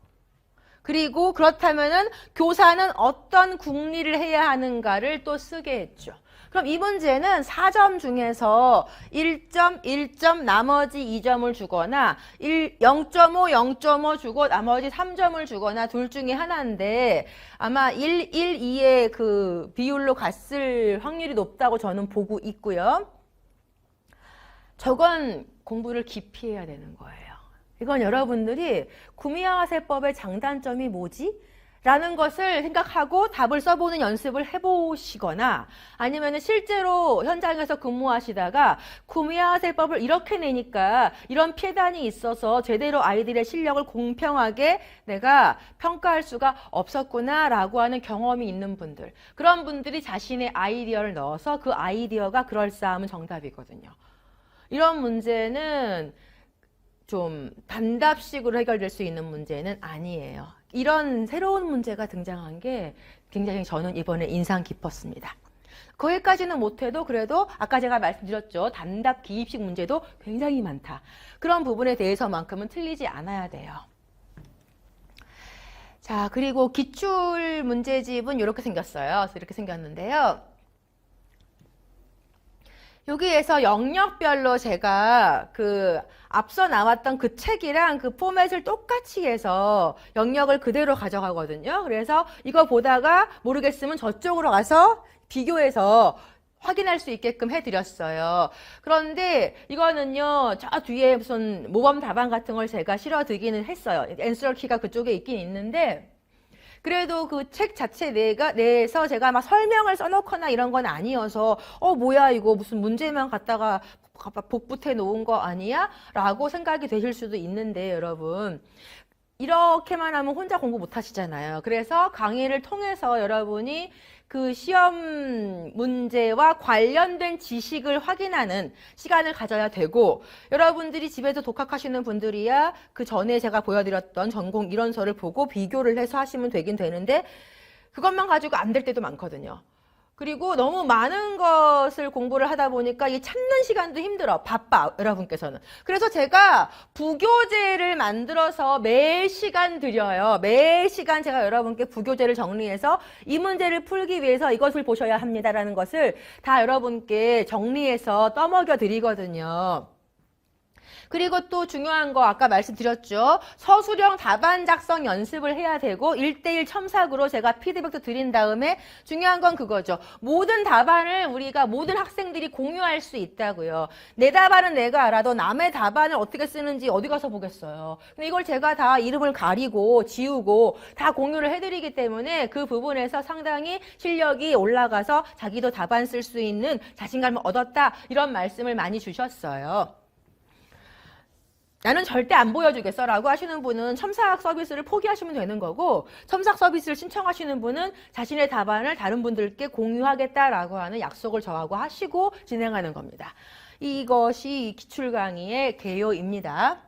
그리고 그렇다면은 교사는 어떤 궁리를 해야 하는가를 또 쓰게 했죠. 그럼 이 문제는 4점 중에서 1점, 1점, 나머지 2점을 주거나 0.5, 0.5 주고 나머지 3점을 주거나 둘 중에 하나인데 아마 1, 2의 그 비율로 갔을 확률이 높다고 저는 보고 있고요. 저건 공부를 깊이 해야 되는 거예요. 이건 여러분들이 구미화세법의 장단점이 뭐지? 라는 것을 생각하고 답을 써보는 연습을 해보시거나 아니면 실제로 현장에서 근무하시다가 구미화세법을 이렇게 내니까 이런 피해단이 있어서 제대로 아이들의 실력을 공평하게 내가 평가할 수가 없었구나 라고 하는 경험이 있는 분들, 그런 분들이 자신의 아이디어를 넣어서 그 아이디어가 그럴싸하면 정답이거든요. 이런 문제는 좀 단답식으로 해결될 수 있는 문제는 아니에요. 이런 새로운 문제가 등장한 게 굉장히 저는 이번에 인상 깊었습니다. 거기까지는 못해도 그래도 아까 제가 말씀드렸죠. 단답 기입식 문제도 굉장히 많다. 그런 부분에 대해서만큼은 틀리지 않아야 돼요. 자, 그리고 기출 문제집은 이렇게 생겼어요. 그래서 이렇게 생겼는데요. 여기에서 영역별로 제가 그 앞서 나왔던 그 책이랑 그 포맷을 똑같이 해서 영역을 그대로 가져가거든요. 그래서 이거 보다가 모르겠으면 저쪽으로 가서 비교해서 확인할 수 있게끔 해드렸어요. 그런데 이거는요, 저 뒤에 무슨 모범 답안 같은 걸 제가 실어드리기는 했어요. 앤서 키가 그쪽에 있긴 있는데 그래도 그 책 자체 내에서 제가 막 설명을 써놓거나 이런 건 아니어서 뭐야 이거 무슨 문제만 갖다가 복붙해 놓은 거 아니야? 라고 생각이 되실 수도 있는데 여러분 이렇게만 하면 혼자 공부 못 하시잖아요. 그래서 강의를 통해서 여러분이 그 시험 문제와 관련된 지식을 확인하는 시간을 가져야 되고 여러분들이 집에서 독학하시는 분들이야 그 전에 제가 보여드렸던 전공 이론서를 보고 비교를 해서 하시면 되긴 되는데 그것만 가지고 안 될 때도 많거든요. 그리고 너무 많은 것을 공부를 하다 보니까 이 찾는 시간도 힘들어. 바빠, 여러분께서는. 그래서 제가 부교재를 만들어서 매 시간 드려요. 매 시간 제가 여러분께 부교재를 정리해서 이 문제를 풀기 위해서 이것을 보셔야 합니다라는 것을 다 여러분께 정리해서 떠먹여 드리거든요. 그리고 또 중요한 거 아까 말씀드렸죠. 서술형 답안 작성 연습을 해야 되고 1:1 첨삭으로 제가 피드백도 드린 다음에 중요한 건 그거죠. 모든 답안을 우리가 모든 학생들이 공유할 수 있다고요. 내 답안은 내가 알아도 남의 답안을 어떻게 쓰는지 어디 가서 보겠어요. 근데 이걸 제가 다 이름을 가리고 지우고 다 공유를 해드리기 때문에 그 부분에서 상당히 실력이 올라가서 자기도 답안 쓸 수 있는 자신감을 얻었다 이런 말씀을 많이 주셨어요. 나는 절대 안 보여주겠어 라고 하시는 분은 첨삭 서비스를 포기하시면 되는 거고 첨삭 서비스를 신청하시는 분은 자신의 답안을 다른 분들께 공유하겠다라고 하는 약속을 저하고 하시고 진행하는 겁니다. 이것이 기출 강의의 개요입니다.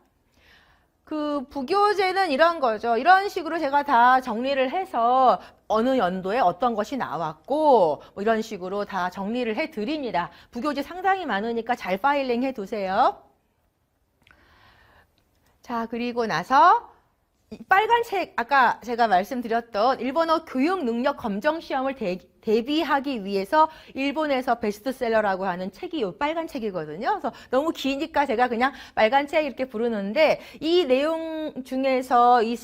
그 부교재는 이런 거죠. 이런 식으로 제가 다 정리를 해서 어느 연도에 어떤 것이 나왔고 뭐 이런 식으로 다 정리를 해드립니다. 부교재 상당히 많으니까 잘 파일링 해두세요. 자, 그리고 나서 빨간 책, 아까 제가 말씀드렸던 일본어 교육 능력 검정 시험을 대비하기 위해서 일본에서 베스트셀러라고 하는 책이 이 빨간 책이거든요. 그래서 너무 기니까 제가 그냥 빨간 책 이렇게 부르는데, 이 내용 중에서 이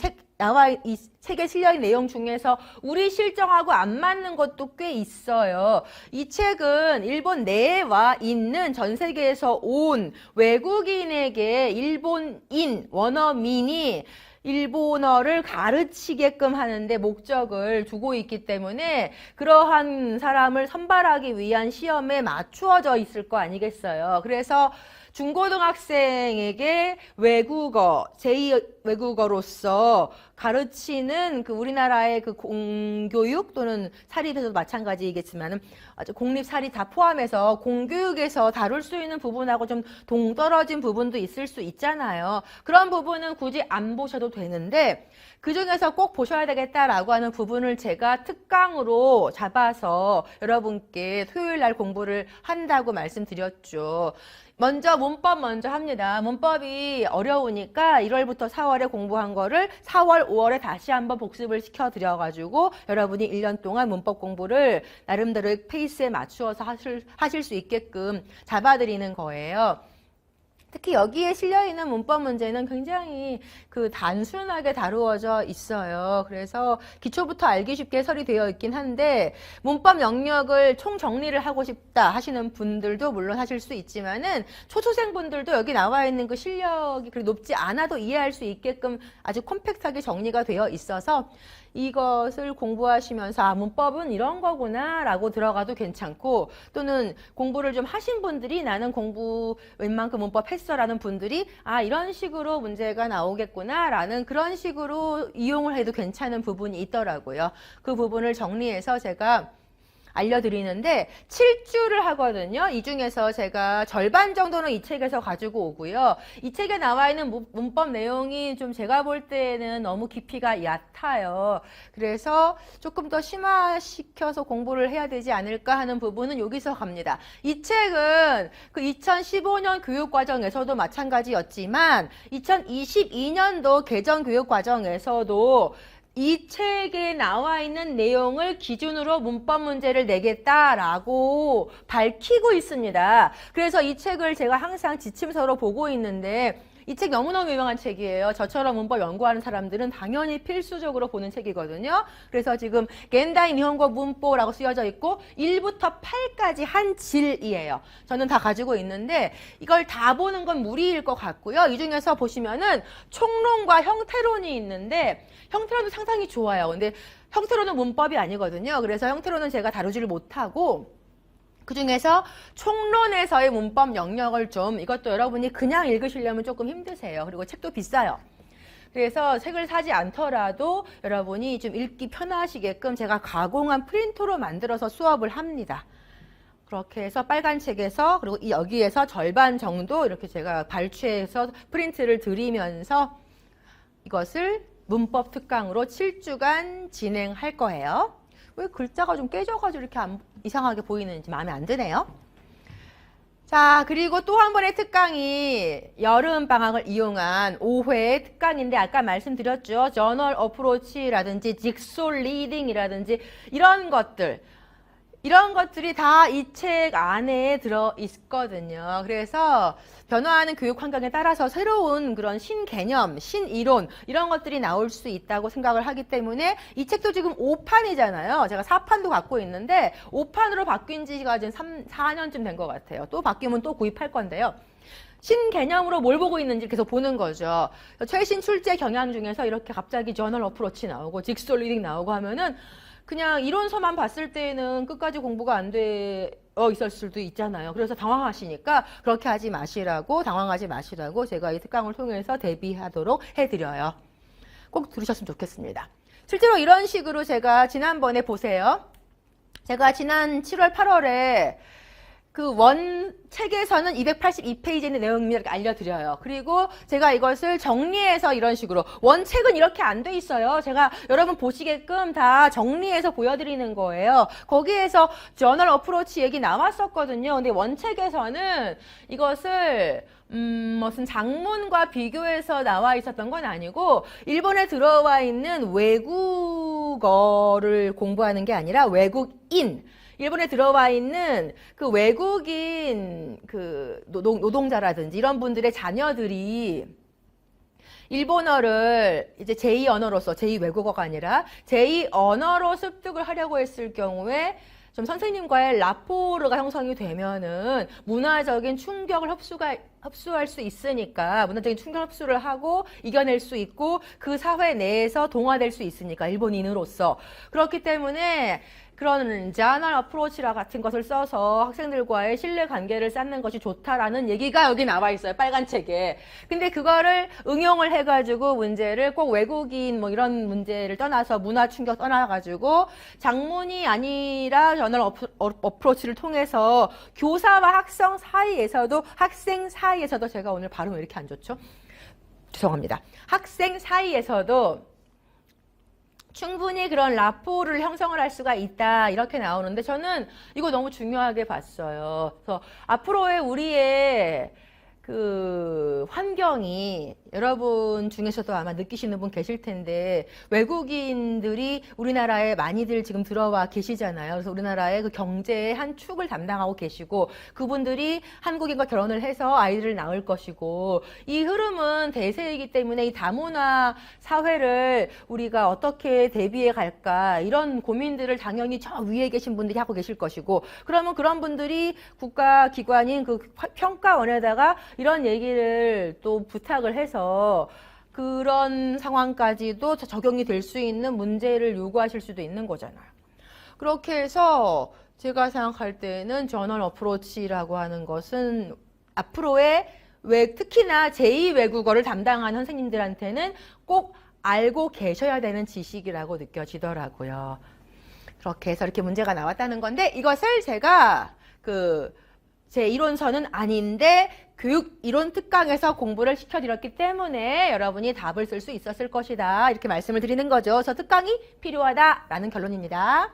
책에 실려있는 내용 중에서 우리 실정하고 안 맞는 것도 꽤 있어요. 이 책은 일본 내에 와 있는 전 세계에서 온 외국인에게 일본인, 원어민이 일본어를 가르치게끔 하는데 목적을 두고 있기 때문에 그러한 사람을 선발하기 위한 시험에 맞추어져 있을 거 아니겠어요. 그래서 중고등학생에게 외국어, 제2 외국어로서 가르치는 그 우리나라의 그 공교육 또는 사립에서도 마찬가지이겠지만은 아주 공립 사립 다 포함해서 공교육에서 다룰 수 있는 부분하고 좀 동떨어진 부분도 있을 수 있잖아요. 그런 부분은 굳이 안 보셔도 되는데 그 중에서 꼭 보셔야 되겠다라고 하는 부분을 제가 특강으로 잡아서 여러분께 토요일 날 공부를 한다고 말씀드렸죠. 먼저 문법 먼저 합니다. 문법이 어려우니까 1월부터 4월에 공부한 거를 4월, 5월에 다시 한번 복습을 시켜드려가지고 여러분이 1년 동안 문법 공부를 나름대로의 페이스에 맞추어서 하실 수 있게끔 잡아드리는 거예요. 특히 여기에 실려있는 문법 문제는 굉장히 그 단순하게 다루어져 있어요. 그래서 기초부터 알기 쉽게 해설이 되어 있긴 한데 문법 영역을 총정리를 하고 싶다 하시는 분들도 물론 하실 수 있지만은 초수생분들도 여기 나와 있는 그 실력이 그리 높지 않아도 이해할 수 있게끔 아주 콤팩트하게 정리가 되어 있어서 이것을 공부하시면서 아, 문법은 이런 거구나 라고 들어가도 괜찮고, 또는 공부를 좀 하신 분들이 나는 공부 웬만큼 문법 했어 라는 분들이 아, 이런 식으로 문제가 나오겠구나 라는 그런 식으로 이용을 해도 괜찮은 부분이 있더라고요. 그 부분을 정리해서 제가 알려드리는데 7주를 하거든요. 이 중에서 제가 절반 정도는 이 책에서 가지고 오고요. 이 책에 나와 있는 문법 내용이 좀 제가 볼 때는 너무 깊이가 얕아요. 그래서 조금 더 심화시켜서 공부를 해야 되지 않을까 하는 부분은 여기서 갑니다. 이 책은 그 2015년 교육과정에서도 마찬가지였지만 2022년도 개정 교육과정에서도 이 책에 나와 있는 내용을 기준으로 문법 문제를 내겠다라고 밝히고 있습니다. 그래서 이 책을 제가 항상 지침서로 보고 있는데 이 책 너무너무 유명한 책이에요. 저처럼 문법 연구하는 사람들은 당연히 필수적으로 보는 책이거든요. 그래서 지금 겐다이 니혼고 문법라고 쓰여져 있고 1부터 8까지 한 질이에요. 저는 다 가지고 있는데 이걸 다 보는 건 무리일 것 같고요. 이 중에서 보시면은 총론과 형태론이 있는데 형태론도 상당히 좋아요. 근데 형태론은 문법이 아니거든요. 그래서 형태론은 제가 다루지를 못하고 그 중에서 총론에서의 문법 영역을 좀 이것도 여러분이 그냥 읽으시려면 조금 힘드세요. 그리고 책도 비싸요. 그래서 책을 사지 않더라도 여러분이 좀 읽기 편하시게끔 제가 가공한 프린터로 만들어서 수업을 합니다. 그렇게 해서 빨간 책에서 그리고 여기에서 절반 정도 이렇게 제가 발췌해서 프린트를 드리면서 이것을 문법 특강으로 7주간 진행할 거예요. 왜 글자가 좀 깨져가지고 이렇게 이상하게 보이는지 마음에 안 드네요. 자, 그리고 또 한 번의 특강이 여름방학을 이용한 5회의 특강인데 아까 말씀드렸죠. 저널 어프로치라든지 직소 리딩이라든지 이런 것들이 다 이 책 안에 들어 있거든요. 그래서 변화하는 교육 환경에 따라서 새로운 그런 신개념, 신이론 이런 것들이 나올 수 있다고 생각을 하기 때문에 이 책도 지금 5판이잖아요. 제가 4판도 갖고 있는데 5판으로 바뀐 지가 지금 4년쯤 된 것 같아요. 또 바뀌면 또 구입할 건데요. 신개념으로 뭘 보고 있는지 계속 보는 거죠. 최신 출제 경향 중에서 이렇게 갑자기 저널 어프로치 나오고 직소 리딩 나오고 하면은 그냥 이론서만 봤을 때는 끝까지 공부가 안 되어 있을 수도 있잖아요. 그래서 당황하시니까 그렇게 하지 마시라고, 당황하지 마시라고 제가 이 특강을 통해서 대비하도록 해드려요. 꼭 들으셨으면 좋겠습니다. 실제로 이런 식으로 제가 지난번에 보세요. 제가 지난 7월, 8월에 그 원 책에서는 282페이지에 있는 내용입니다. 이렇게 알려드려요. 그리고 제가 이것을 정리해서 이런 식으로, 원 책은 이렇게 안 돼 있어요. 제가 여러분 보시게끔 다 정리해서 보여드리는 거예요. 거기에서 저널 어프로치 얘기 나왔었거든요. 근데 원 책에서는 이것을 무슨 장문과 비교해서 나와 있었던 건 아니고, 일본에 들어와 있는 외국어를 공부하는 게 아니라 외국인, 일본에 들어와 있는 그 외국인 그 노동자라든지 이런 분들의 자녀들이 일본어를 이제 제2 언어로서, 제2 외국어가 아니라 제2 언어로 습득을 하려고 했을 경우에 좀 선생님과의 라포르가 형성이 되면은 문화적인 충격을 흡수할 수 있으니까, 문화적인 충격 흡수를 하고 이겨낼 수 있고 그 사회 내에서 동화될 수 있으니까, 일본인으로서. 그렇기 때문에 그런 저널 어프로치라 같은 것을 써서 학생들과의 신뢰관계를 쌓는 것이 좋다라는 얘기가 여기 나와 있어요. 빨간 책에. 근데 그거를 응용을 해가지고 문제를 꼭 외국인 뭐 이런 문제를 떠나서 문화 충격 떠나가지고 장문이 아니라 저널 어프로치를 통해서 교사와 학생 사이에서도 제가 오늘 발음 왜 이렇게 안 좋죠? 죄송합니다. 학생 사이에서도 충분히 그런 라포를 형성을 할 수가 있다, 이렇게 나오는데 저는 이거 너무 중요하게 봤어요. 그래서 앞으로의 우리의 그 환경이 여러분 중에서도 아마 느끼시는 분 계실 텐데, 외국인들이 우리나라에 많이들 지금 들어와 계시잖아요. 그래서 우리나라의 그 경제의 한 축을 담당하고 계시고, 그분들이 한국인과 결혼을 해서 아이들을 낳을 것이고, 이 흐름은 대세이기 때문에 이 다문화 사회를 우리가 어떻게 대비해 갈까, 이런 고민들을 당연히 저 위에 계신 분들이 하고 계실 것이고, 그러면 그런 분들이 국가기관인 그 평가원에다가 이런 얘기를 또 부탁을 해서 그런 상황까지도 적용이 될 수 있는 문제를 요구하실 수도 있는 거잖아요. 그렇게 해서 제가 생각할 때는 저널 어프로치라고 하는 것은 앞으로의 특히나 제2 외국어를 담당하는 선생님들한테는 꼭 알고 계셔야 되는 지식이라고 느껴지더라고요. 그렇게 해서 이렇게 문제가 나왔다는 건데, 이것을 제가 제 이론서는 아닌데 교육 이론 특강에서 공부를 시켜드렸기 때문에 여러분이 답을 쓸 수 있었을 것이다, 이렇게 말씀을 드리는 거죠. 그래서 특강이 필요하다라는 결론입니다.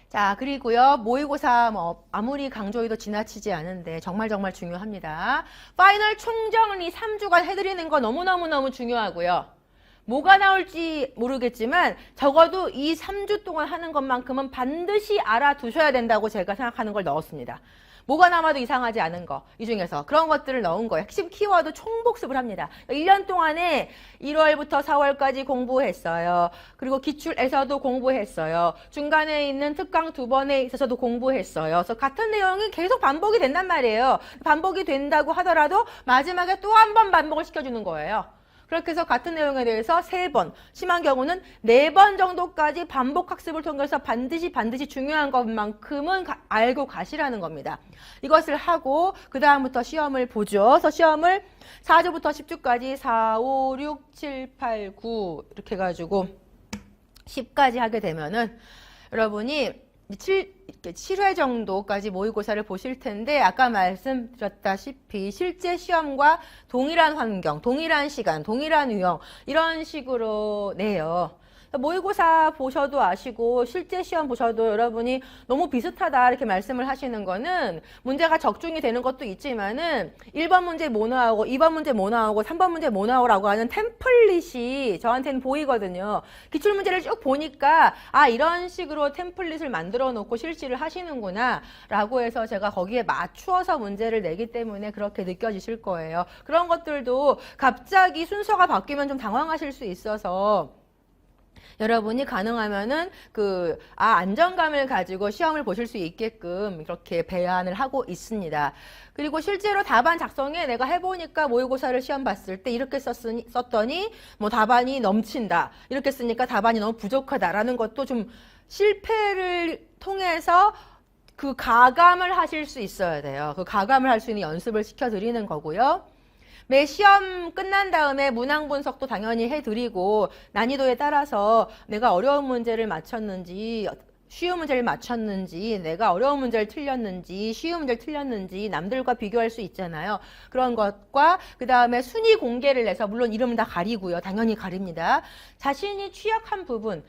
자, 그리고요, 모의고사 뭐 아무리 강조해도 지나치지 않은데 정말 중요합니다. 파이널 총정리 3주간 해드리는 거 너무너무 중요하고요. 뭐가 나올지 모르겠지만 적어도 이 3주 동안 하는 것만큼은 반드시 알아두셔야 된다고 제가 생각하는 걸 넣었습니다. 뭐가 남아도 이상하지 않은 거, 이 중에서 그런 것들을 넣은 거예요. 핵심 키워드 총복습을 합니다. 1년 동안에 1월부터 4월까지 공부했어요. 그리고 기출에서도 공부했어요. 중간에 있는 특강 2번에 있어서도 공부했어요. 그래서 같은 내용이 계속 반복이 된단 말이에요. 반복이 된다고 하더라도 마지막에 또 한 번 반복을 시켜주는 거예요. 그렇게 해서 같은 내용에 대해서 3번, 심한 경우는 4번 정도까지 반복 학습을 통해서 반드시 중요한 것만큼은 알고 가시라는 겁니다. 이것을 하고 그 다음부터 시험을 보죠. 그래서 시험을 4주부터 10주까지 4, 5, 6, 7, 8, 9 이렇게 해가지고 10까지 하게 되면은 여러분이 7회 정도까지 모의고사를 보실 텐데, 아까 말씀드렸다시피 실제 시험과 동일한 환경, 동일한 시간, 동일한 유형, 이런 식으로 내요. 모의고사 보셔도 아시고 실제 시험 보셔도 여러분이 너무 비슷하다 이렇게 말씀을 하시는 거는 문제가 적중이 되는 것도 있지만은 1번 문제 뭐 나오고 2번 문제 뭐 나오고 3번 문제 뭐 나오라고 하는 템플릿이 저한테는 보이거든요. 기출문제를 쭉 보니까 아, 이런 식으로 템플릿을 만들어 놓고 실시를 하시는구나 라고 해서 제가 거기에 맞추어서 문제를 내기 때문에 그렇게 느껴지실 거예요. 그런 것들도 갑자기 순서가 바뀌면 좀 당황하실 수 있어서 여러분이 가능하면은 안정감을 가지고 시험을 보실 수 있게끔 이렇게 배안을 하고 있습니다. 그리고 실제로 답안 작성에 내가 해보니까 모의고사를 시험 봤을 때 이렇게 썼더니 뭐 답안이 넘친다, 이렇게 쓰니까 답안이 너무 부족하다라는 것도 좀 실패를 통해서 그 가감을 하실 수 있어야 돼요. 그 가감을 할 수 있는 연습을 시켜드리는 거고요. 매 시험 끝난 다음에 문항 분석도 당연히 해드리고 난이도에 따라서 내가 어려운 문제를 맞췄는지 쉬운 문제를 맞췄는지, 내가 어려운 문제를 틀렸는지, 쉬운 문제를 틀렸는지 남들과 비교할 수 있잖아요. 그런 것과 그 다음에 순위 공개를 해서, 물론 이름은 다 가리고요. 당연히 가립니다. 자신이 취약한 부분을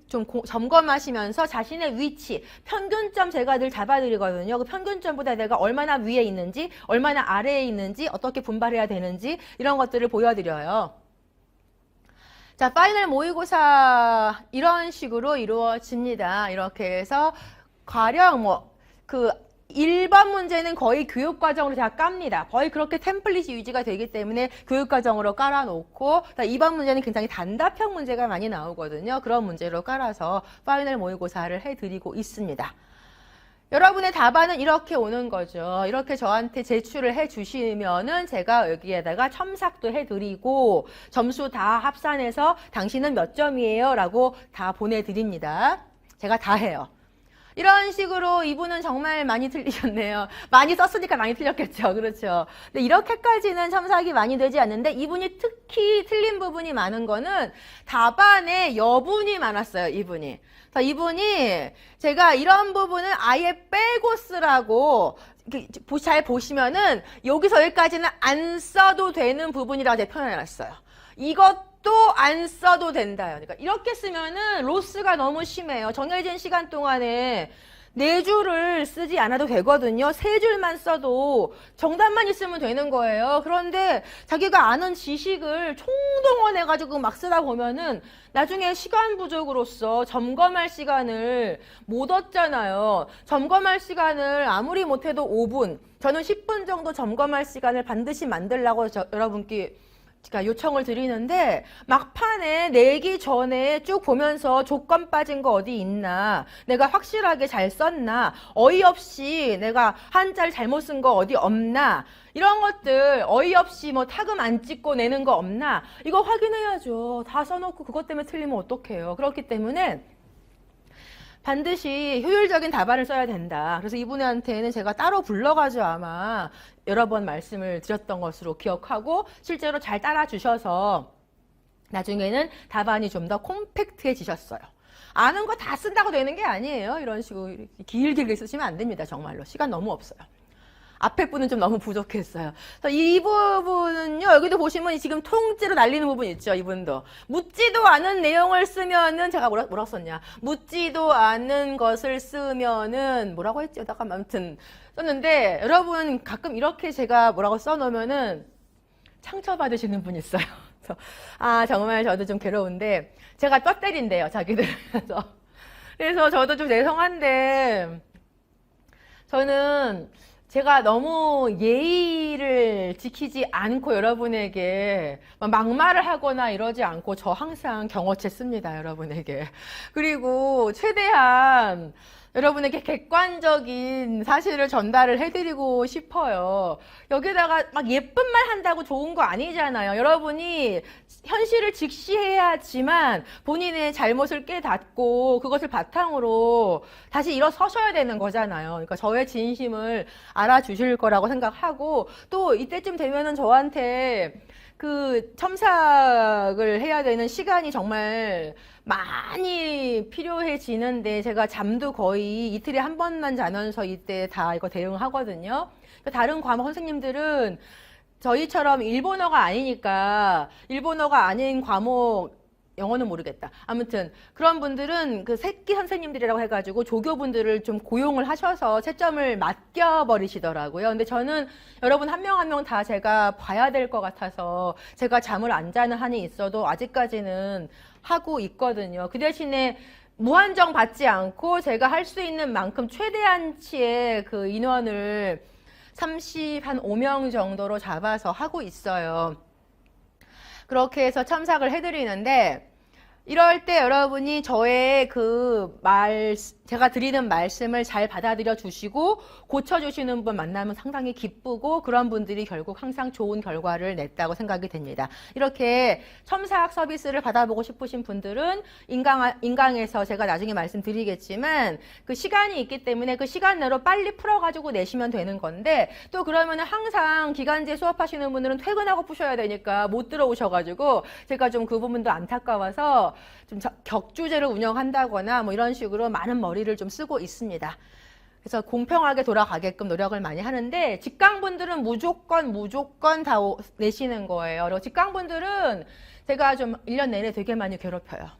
좀 점검하시면서 자신의 위치, 평균점 제가 늘 잡아드리거든요. 그 평균점보다 내가 얼마나 위에 있는지, 얼마나 아래에 있는지, 어떻게 분발해야 되는지 이런 것들을 보여드려요. 자, 파이널 모의고사 이런 식으로 이루어집니다. 이렇게 해서 가령 그 1번 문제는 거의 교육과정으로 제가 깝니다. 거의 그렇게 템플릿이 유지가 되기 때문에 교육과정으로 깔아놓고, 2번 문제는 굉장히 단답형 문제가 많이 나오거든요. 그런 문제로 깔아서 파이널 모의고사를 해드리고 있습니다. 여러분의 답안은 이렇게 오는 거죠. 이렇게 저한테 제출을 해 주시면은 제가 여기에다가 첨삭도 해드리고 점수 다 합산해서 당신은 몇 점이에요? 라고 다 보내드립니다. 제가 다 해요. 이런 식으로 이분은 정말 많이 틀리셨네요. 많이 썼으니까 많이 틀렸겠죠. 그렇죠. 근데 이렇게까지는 첨삭이 많이 되지 않는데 이분이 특히 틀린 부분이 많은 거는 답안에 여분이 많았어요. 이분이. 이분이 제가 이런 부분은 아예 빼고 쓰라고 잘 보시면은 여기서 여기까지는 안 써도 되는 부분이라고 제가 표현해놨어요. 이것도 안 써도 된다요. 그러니까 이렇게 쓰면은 로스가 너무 심해요. 정해진 시간 동안에 4줄을 쓰지 않아도 되거든요. 3줄만 써도 정답만 있으면 되는 거예요. 그런데 자기가 아는 지식을 총동원해가지고 막 쓰다 보면은 나중에 시간 부족으로서 점검할 시간을 못 얻잖아요. 점검할 시간을 아무리 못해도 5분, 저는 10분 정도 점검할 시간을 반드시 만들라고 여러분께 제가 요청을 드리는데 막판에 내기 전에 쭉 보면서 조건 빠진 거 어디 있나, 내가 확실하게 잘 썼나, 어이없이 내가 한자를 잘못 쓴 거 어디 없나, 이런 것들 어이없이 타금 안 찍고 내는 거 없나, 이거 확인해야죠. 다 써놓고 그것 때문에 틀리면 어떡해요. 그렇기 때문에 반드시 효율적인 답안을 써야 된다. 그래서 이분한테는 제가 따로 불러가지고 아마 여러 번 말씀을 드렸던 것으로 기억하고 실제로 잘 따라주셔서 나중에는 답안이 좀 더 콤팩트해지셨어요. 아는 거 다 쓴다고 되는 게 아니에요. 이런 식으로 길게 쓰시면 안 됩니다. 정말로. 시간 너무 없어요. 앞에 분은 좀 너무 부족했어요. 이 부분은요, 여기도 보시면 지금 통째로 날리는 부분 있죠, 이분도. 묻지도 않은 내용을 쓰면은, 제가 뭐라고 썼냐. 묻지도 않은 것을 쓰면은, 뭐라고 했죠? 아무튼 썼는데, 여러분 가끔 이렇게 제가 뭐라고 써놓으면은 상처받으시는 분 있어요. 정말 저도 좀 괴로운데, 제가 뼈 때린대요, 자기들. 그래서 저도 좀 죄송한데, 저는 제가 너무 예의를 지키지 않고 여러분에게 막말을 하거나 이러지 않고 저 항상 경어체 씁니다, 여러분에게. 그리고 최대한 여러분에게 객관적인 사실을 전달을 해드리고 싶어요. 여기다가 막 예쁜 말 한다고 좋은 거 아니잖아요. 여러분이 현실을 직시해야지만 본인의 잘못을 깨닫고 그것을 바탕으로 다시 일어서셔야 되는 거잖아요. 그러니까 저의 진심을 알아주실 거라고 생각하고, 또 이때쯤 되면은 저한테 그 첨삭을 해야 되는 시간이 정말 많이 필요해지는데, 제가 잠도 거의 이틀에 한 번만 자면서 이때 다 이거 대응하거든요. 다른 과목 선생님들은 저희처럼 일본어가 아니니까, 일본어가 아닌 과목, 영어는 모르겠다. 아무튼 그런 분들은 그 새끼 선생님들이라고 해가지고 조교분들을 좀 고용을 하셔서 채점을 맡겨버리시더라고요. 근데 저는 여러분 한 명 한 명 다 제가 봐야 될 것 같아서 제가 잠을 안 자는 한이 있어도 아직까지는 하고 있거든요. 그 대신에 무한정 받지 않고 제가 할 수 있는 만큼 최대한치의 그 인원을 5명 정도로 잡아서 하고 있어요. 그렇게 해서 첨삭을 해드리는데, 이럴 때 여러분이 저의 제가 드리는 말씀을 잘 받아들여 주시고 고쳐주시는 분 만나면 상당히 기쁘고, 그런 분들이 결국 항상 좋은 결과를 냈다고 생각이 됩니다. 이렇게 첨삭 서비스를 받아보고 싶으신 분들은 인강에서 제가 나중에 말씀드리겠지만 그 시간이 있기 때문에 그 시간 내로 빨리 풀어가지고 내시면 되는 건데, 또 그러면은 항상 기간제 수업하시는 분들은 퇴근하고 푸셔야 되니까 못 들어오셔가지고 제가 좀 그 부분도 안타까워서 좀 격주제를 운영한다거나 이런 식으로 많은 머리 머리를 좀 쓰고 있습니다. 그래서 공평하게 돌아가게끔 노력을 많이 하는데 직강분들은 무조건 다 내시는 거예요. 그리고 직강분들은 제가 좀 1년 내내 되게 많이 괴롭혀요.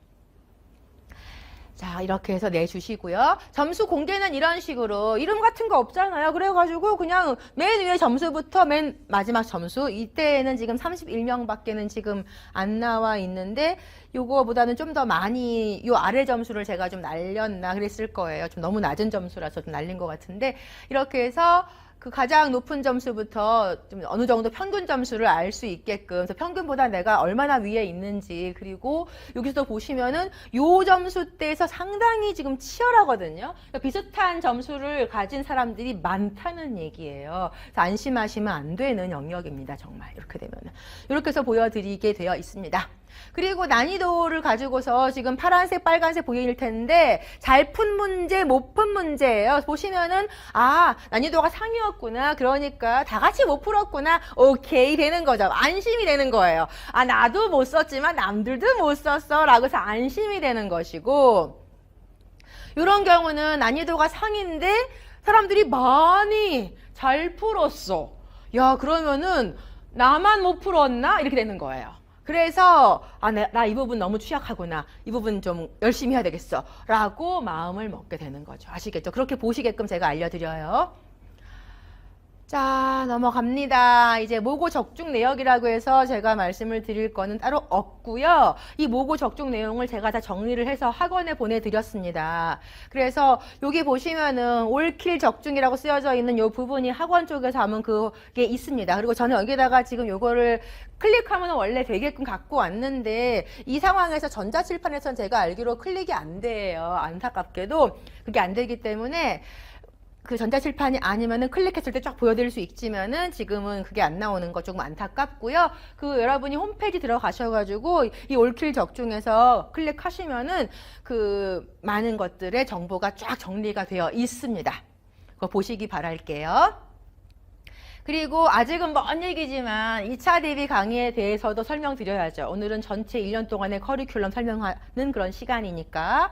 자, 이렇게 해서 내주시고요. 점수 공개는 이런 식으로 이름 같은 거 없잖아요. 그래가지고 그냥 맨 위에 점수부터 맨 마지막 점수, 이때에는 지금 31명밖에는 지금 안 나와 있는데 요거보다는 좀 더 많이 요 아래 점수를 제가 좀 날렸나 그랬을 거예요. 좀 너무 낮은 점수라서 좀 날린 것 같은데 이렇게 해서 그 가장 높은 점수부터 좀 어느 정도 평균 점수를 알 수 있게끔, 그래서 평균보다 내가 얼마나 위에 있는지, 그리고 여기서 보시면은 요 점수대에서 상당히 지금 치열하거든요. 그러니까 비슷한 점수를 가진 사람들이 많다는 얘기예요. 그래서 안심하시면 안 되는 영역입니다. 정말 이렇게 되면은 이렇게 해서 보여드리게 되어 있습니다. 그리고 난이도를 가지고서 지금 파란색, 빨간색 보일 텐데 잘 푼 문제, 못 푼 문제예요. 보시면은 아, 난이도가 상이었구나. 그러니까 다 같이 못 풀었구나. 오케이 되는 거죠. 안심이 되는 거예요. 아, 나도 못 썼지만 남들도 못 썼어 라고 해서 안심이 되는 것이고, 이런 경우는 난이도가 상인데 사람들이 많이 잘 풀었어. 야, 그러면은 나만 못 풀었나? 이렇게 되는 거예요. 그래서 아, 나 이 부분 너무 취약하구나. 이 부분 좀 열심히 해야 되겠어. 라고 마음을 먹게 되는 거죠. 아시겠죠? 그렇게 보시게끔 제가 알려드려요. 자, 넘어갑니다. 이제 모고 적중 내역이라고 해서 제가 말씀을 드릴 거는 따로 없고요. 이 모고 적중 내용을 제가 다 정리를 해서 학원에 보내드렸습니다. 그래서 여기 보시면은 올킬 적중이라고 쓰여져 있는 이 부분이 학원 쪽에서 하면 그게 있습니다. 그리고 저는 여기다가 지금 요거를 클릭하면 원래 되게끔 갖고 왔는데 이 상황에서 전자칠판에서는 제가 알기로 클릭이 안 돼요. 안타깝게도 그게 안 되기 때문에 그 전자칠판이 아니면은 클릭했을 때 쫙 보여드릴 수 있지만은 지금은 그게 안 나오는 거 조금 안타깝고요. 그 여러분이 홈페이지 들어가셔가지고 이 올킬 적중에서 클릭하시면은 그 많은 것들의 정보가 쫙 정리가 되어 있습니다. 그거 보시기 바랄게요. 그리고 아직은 먼 얘기지만 2차 대비 강의에 대해서도 설명드려야죠. 오늘은 전체 1년 동안의 커리큘럼 설명하는 그런 시간이니까.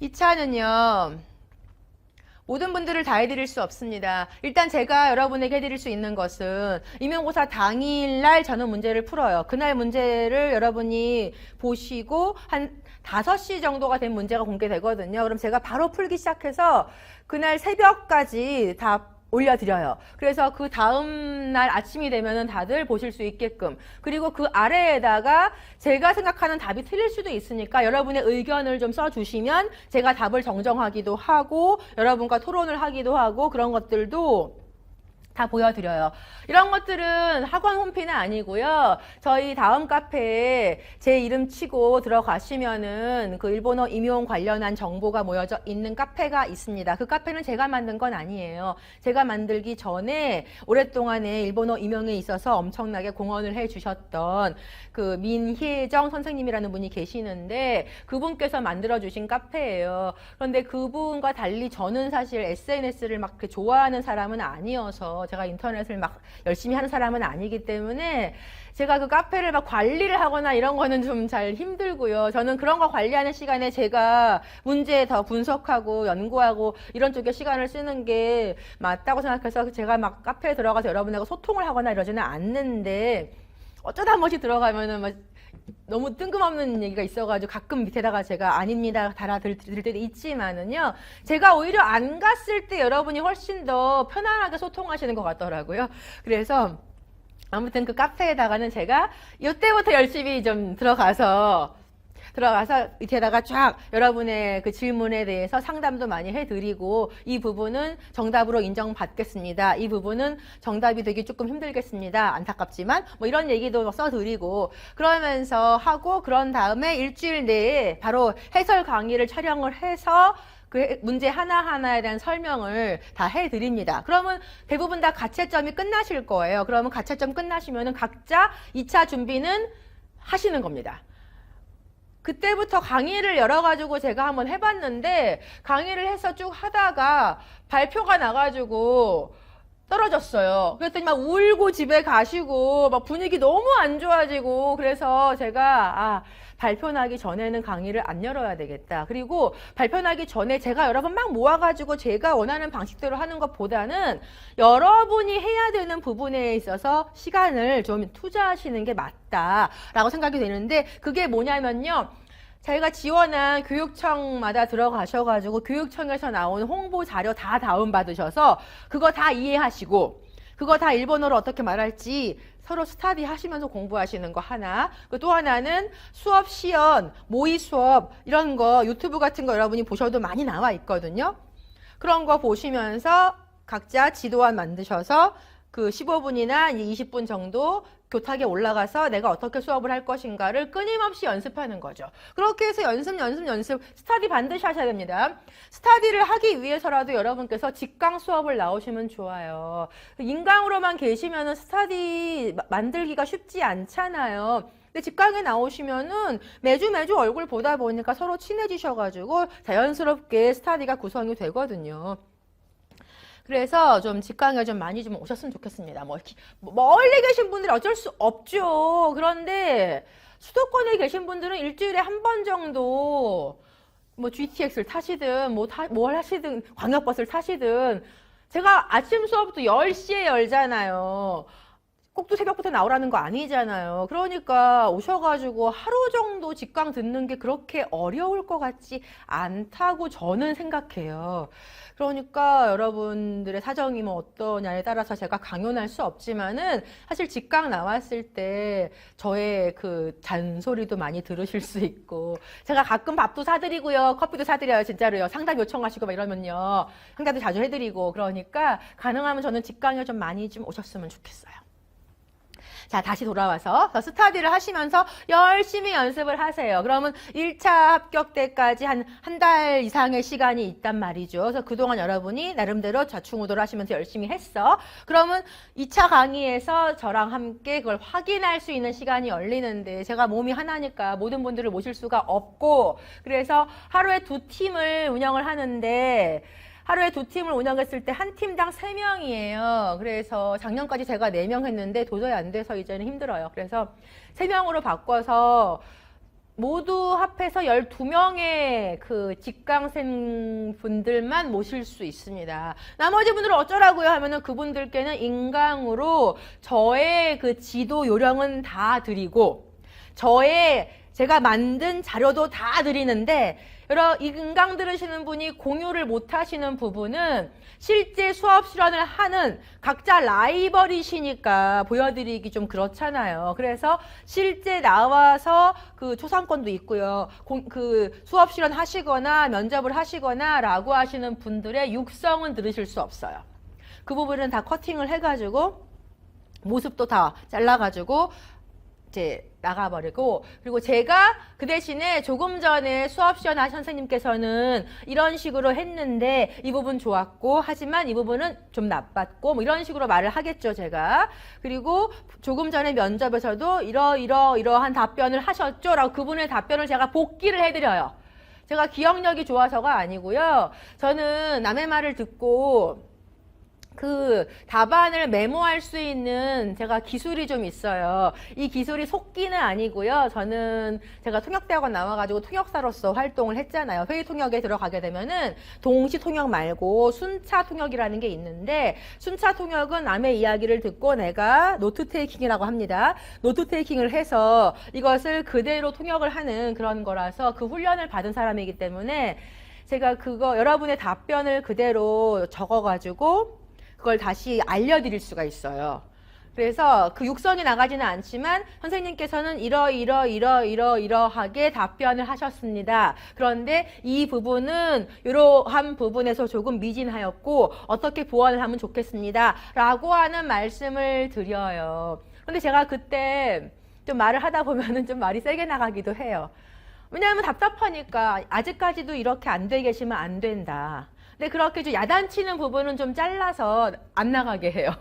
2차는요. 모든 분들을 다 해드릴 수 없습니다. 일단 제가 여러분에게 해드릴 수 있는 것은 임용고사 당일날 저는 문제를 풀어요. 그날 문제를 여러분이 보시고 한 5시 정도가 된 문제가 공개되거든요. 그럼 제가 바로 풀기 시작해서 그날 새벽까지 다 올려드려요. 그래서 그 다음날 아침이 되면은 다들 보실 수 있게끔, 그리고 그 아래에다가 제가 생각하는 답이 틀릴 수도 있으니까 여러분의 의견을 좀 써주시면 제가 답을 정정하기도 하고 여러분과 토론을 하기도 하고 그런 것들도 다 보여드려요. 이런 것들은 학원 홈피는 아니고요. 저희 다음 카페에 제 이름 치고 들어가시면은 그 일본어 임용 관련한 정보가 모여져 있는 카페가 있습니다. 그 카페는 제가 만든 건 아니에요. 제가 만들기 전에 오랫동안에 일본어 임용에 있어서 엄청나게 공헌을 해주셨던 그 민희정 선생님이라는 분이 계시는데 그분께서 만들어주신 카페예요. 그런데 그분과 달리 저는 사실 SNS를 막 그렇게 좋아하는 사람은 아니어서, 제가 인터넷을 막 열심히 하는 사람은 아니기 때문에 제가 그 카페를 막 관리를 하거나 이런 거는 좀 잘 힘들고요. 저는 그런 거 관리하는 시간에 제가 문제 더 분석하고 연구하고 이런 쪽에 시간을 쓰는 게 맞다고 생각해서 제가 막 카페에 들어가서 여러분하고 소통을 하거나 이러지는 않는데, 어쩌다 한 번씩 들어가면은 막 너무 뜬금없는 얘기가 있어가지고 가끔 밑에다가 제가 아닙니다 달아드릴 때도 있지만은요, 제가 오히려 안 갔을 때 여러분이 훨씬 더 편안하게 소통하시는 것 같더라고요. 그래서 아무튼 그 카페에다가는 제가 이때부터 열심히 좀 들어가서 밑에다가 쫙 여러분의 그 질문에 대해서 상담도 많이 해드리고, 이 부분은 정답으로 인정받겠습니다, 이 부분은 정답이 되기 조금 힘들겠습니다, 안타깝지만 뭐 이런 얘기도 써드리고 그러면서 하고, 그런 다음에 일주일 내에 바로 해설 강의를 촬영을 해서 그 문제 하나하나에 대한 설명을 다 해드립니다. 그러면 대부분 다 가채점이 끝나실 거예요. 그러면 가채점 끝나시면은 각자 2차 준비는 하시는 겁니다. 그때부터 강의를 열어가지고 제가 한번 해봤는데, 강의를 해서 쭉 하다가 발표가 나가지고 떨어졌어요. 그랬더니 막 울고 집에 가시고 막 분위기 너무 안 좋아지고 그래서 제가 발표 나기 전에는 강의를 안 열어야 되겠다. 그리고 발표 나기 전에 제가 여러분 막 모아가지고 제가 원하는 방식대로 하는 것보다는 여러분이 해야 되는 부분에 있어서 시간을 좀 투자하시는 게 맞다라고 생각이 되는데 그게 뭐냐면요. 저희가 지원한 교육청마다 들어가셔가지고 교육청에서 나온 홍보 자료 다 다운받으셔서 그거 다 이해하시고 그거 다 일본어로 어떻게 말할지 서로 스타디 하시면서 공부하시는 거 하나. 또 하나는 수업 시연, 모의 수업 이런 거 유튜브 같은 거 여러분이 보셔도 많이 나와 있거든요. 그런 거 보시면서 각자 지도안 만드셔서 그 15분이나 20분 정도 교탁에 올라가서 내가 어떻게 수업을 할 것인가를 끊임없이 연습하는 거죠. 그렇게 해서 연습, 스타디 반드시 하셔야 됩니다. 스타디를 하기 위해서라도 여러분께서 직강 수업을 나오시면 좋아요. 인강으로만 계시면은 스타디 만들기가 쉽지 않잖아요. 근데 직강에 나오시면은 매주 얼굴 보다 보니까 서로 친해지셔가지고 자연스럽게 스타디가 구성이 되거든요. 그래서 좀 직강에 좀 많이 좀 오셨으면 좋겠습니다. 멀리 계신 분들이 어쩔 수 없죠. 그런데 수도권에 계신 분들은 일주일에 한 번 정도 GTX를 타시든 뭘 하시든 광역버스를 타시든 제가 아침 수업도 10시에 열잖아요. 꼭 또 새벽부터 나오라는 거 아니잖아요. 그러니까 오셔가지고 하루 정도 직강 듣는 게 그렇게 어려울 것 같지 않다고 저는 생각해요. 그러니까 여러분들의 사정이 어떠냐에 따라서 제가 강요할 수 없지만은 사실 직강 나왔을 때 저의 그 잔소리도 많이 들으실 수 있고 제가 가끔 밥도 사드리고요. 커피도 사드려요. 진짜로요. 상담 요청하시고 막 이러면요. 상담도 자주 해드리고 그러니까 가능하면 저는 직강에 좀 많이 좀 오셨으면 좋겠어요. 자, 다시 돌아와서 스타디를 하시면서 열심히 연습을 하세요. 그러면 1차 합격 때까지 한 달 이상의 시간이 있단 말이죠. 그래서 그동안 여러분이 나름대로 좌충우돌 하시면서 열심히 했어. 그러면 2차 강의에서 저랑 함께 그걸 확인할 수 있는 시간이 열리는데 제가 몸이 하나니까 모든 분들을 모실 수가 없고 그래서 하루에 2팀을 운영을 하는데 하루에 2팀을 운영했을 때 한 팀당 3명이에요. 그래서 작년까지 제가 4명 했는데 도저히 안 돼서 이제는 힘들어요. 그래서 3명으로 바꿔서 모두 합해서 12명의 그 직강생 분들만 모실 수 있습니다. 나머지 분들은 어쩌라고요 하면은 그분들께는 인강으로 저의 그 지도 요령은 다 드리고 제가 만든 자료도 다 드리는데 여러 인강 들으시는 분이 공유를 못 하시는 부분은 실제 수업 실현을 하는 각자 라이벌이시니까 보여드리기 좀 그렇잖아요. 그래서 실제 나와서 그 초상권도 있고요. 그 수업 실현 하시거나 면접을 하시거나 라고 하시는 분들의 육성은 들으실 수 없어요. 그 부분은 다 커팅을 해가지고 모습도 다 잘라가지고 이제 나가버리고 그리고 제가 그 대신에 조금 전에 수업 시연하신 선생님께서는 이런 식으로 했는데 이 부분 좋았고 하지만 이 부분은 좀 나빴고 이런 식으로 말을 하겠죠 제가. 그리고 조금 전에 면접에서도 이러한 답변을 하셨죠 라고 그분의 답변을 제가 복기를 해드려요. 제가 기억력이 좋아서가 아니고요. 저는 남의 말을 듣고 그 답안을 메모할 수 있는 제가 기술이 좀 있어요. 이 기술이 속기는 아니고요. 제가 통역대학원 나와가지고 통역사로서 활동을 했잖아요. 회의 통역에 들어가게 되면은 동시 통역 말고 순차 통역이라는 게 있는데 순차 통역은 남의 이야기를 듣고 내가 노트 테이킹이라고 합니다. 노트 테이킹을 해서 이것을 그대로 통역을 하는 그런 거라서 그 훈련을 받은 사람이기 때문에 제가 여러분의 답변을 그대로 적어가지고 그걸 다시 알려드릴 수가 있어요. 그래서 그 육성이 나가지는 않지만 선생님께서는 이러하게 답변을 하셨습니다. 그런데 이 부분은 이러한 부분에서 조금 미진하였고 어떻게 보완을 하면 좋겠습니다. 라고 하는 말씀을 드려요. 그런데 제가 그때 좀 말을 하다 보면은 좀 말이 세게 나가기도 해요. 왜냐하면 답답하니까 아직까지도 이렇게 안 돼 계시면 안 된다. 근데 그렇게 좀 야단치는 부분은 좀 잘라서 안 나가게 해요.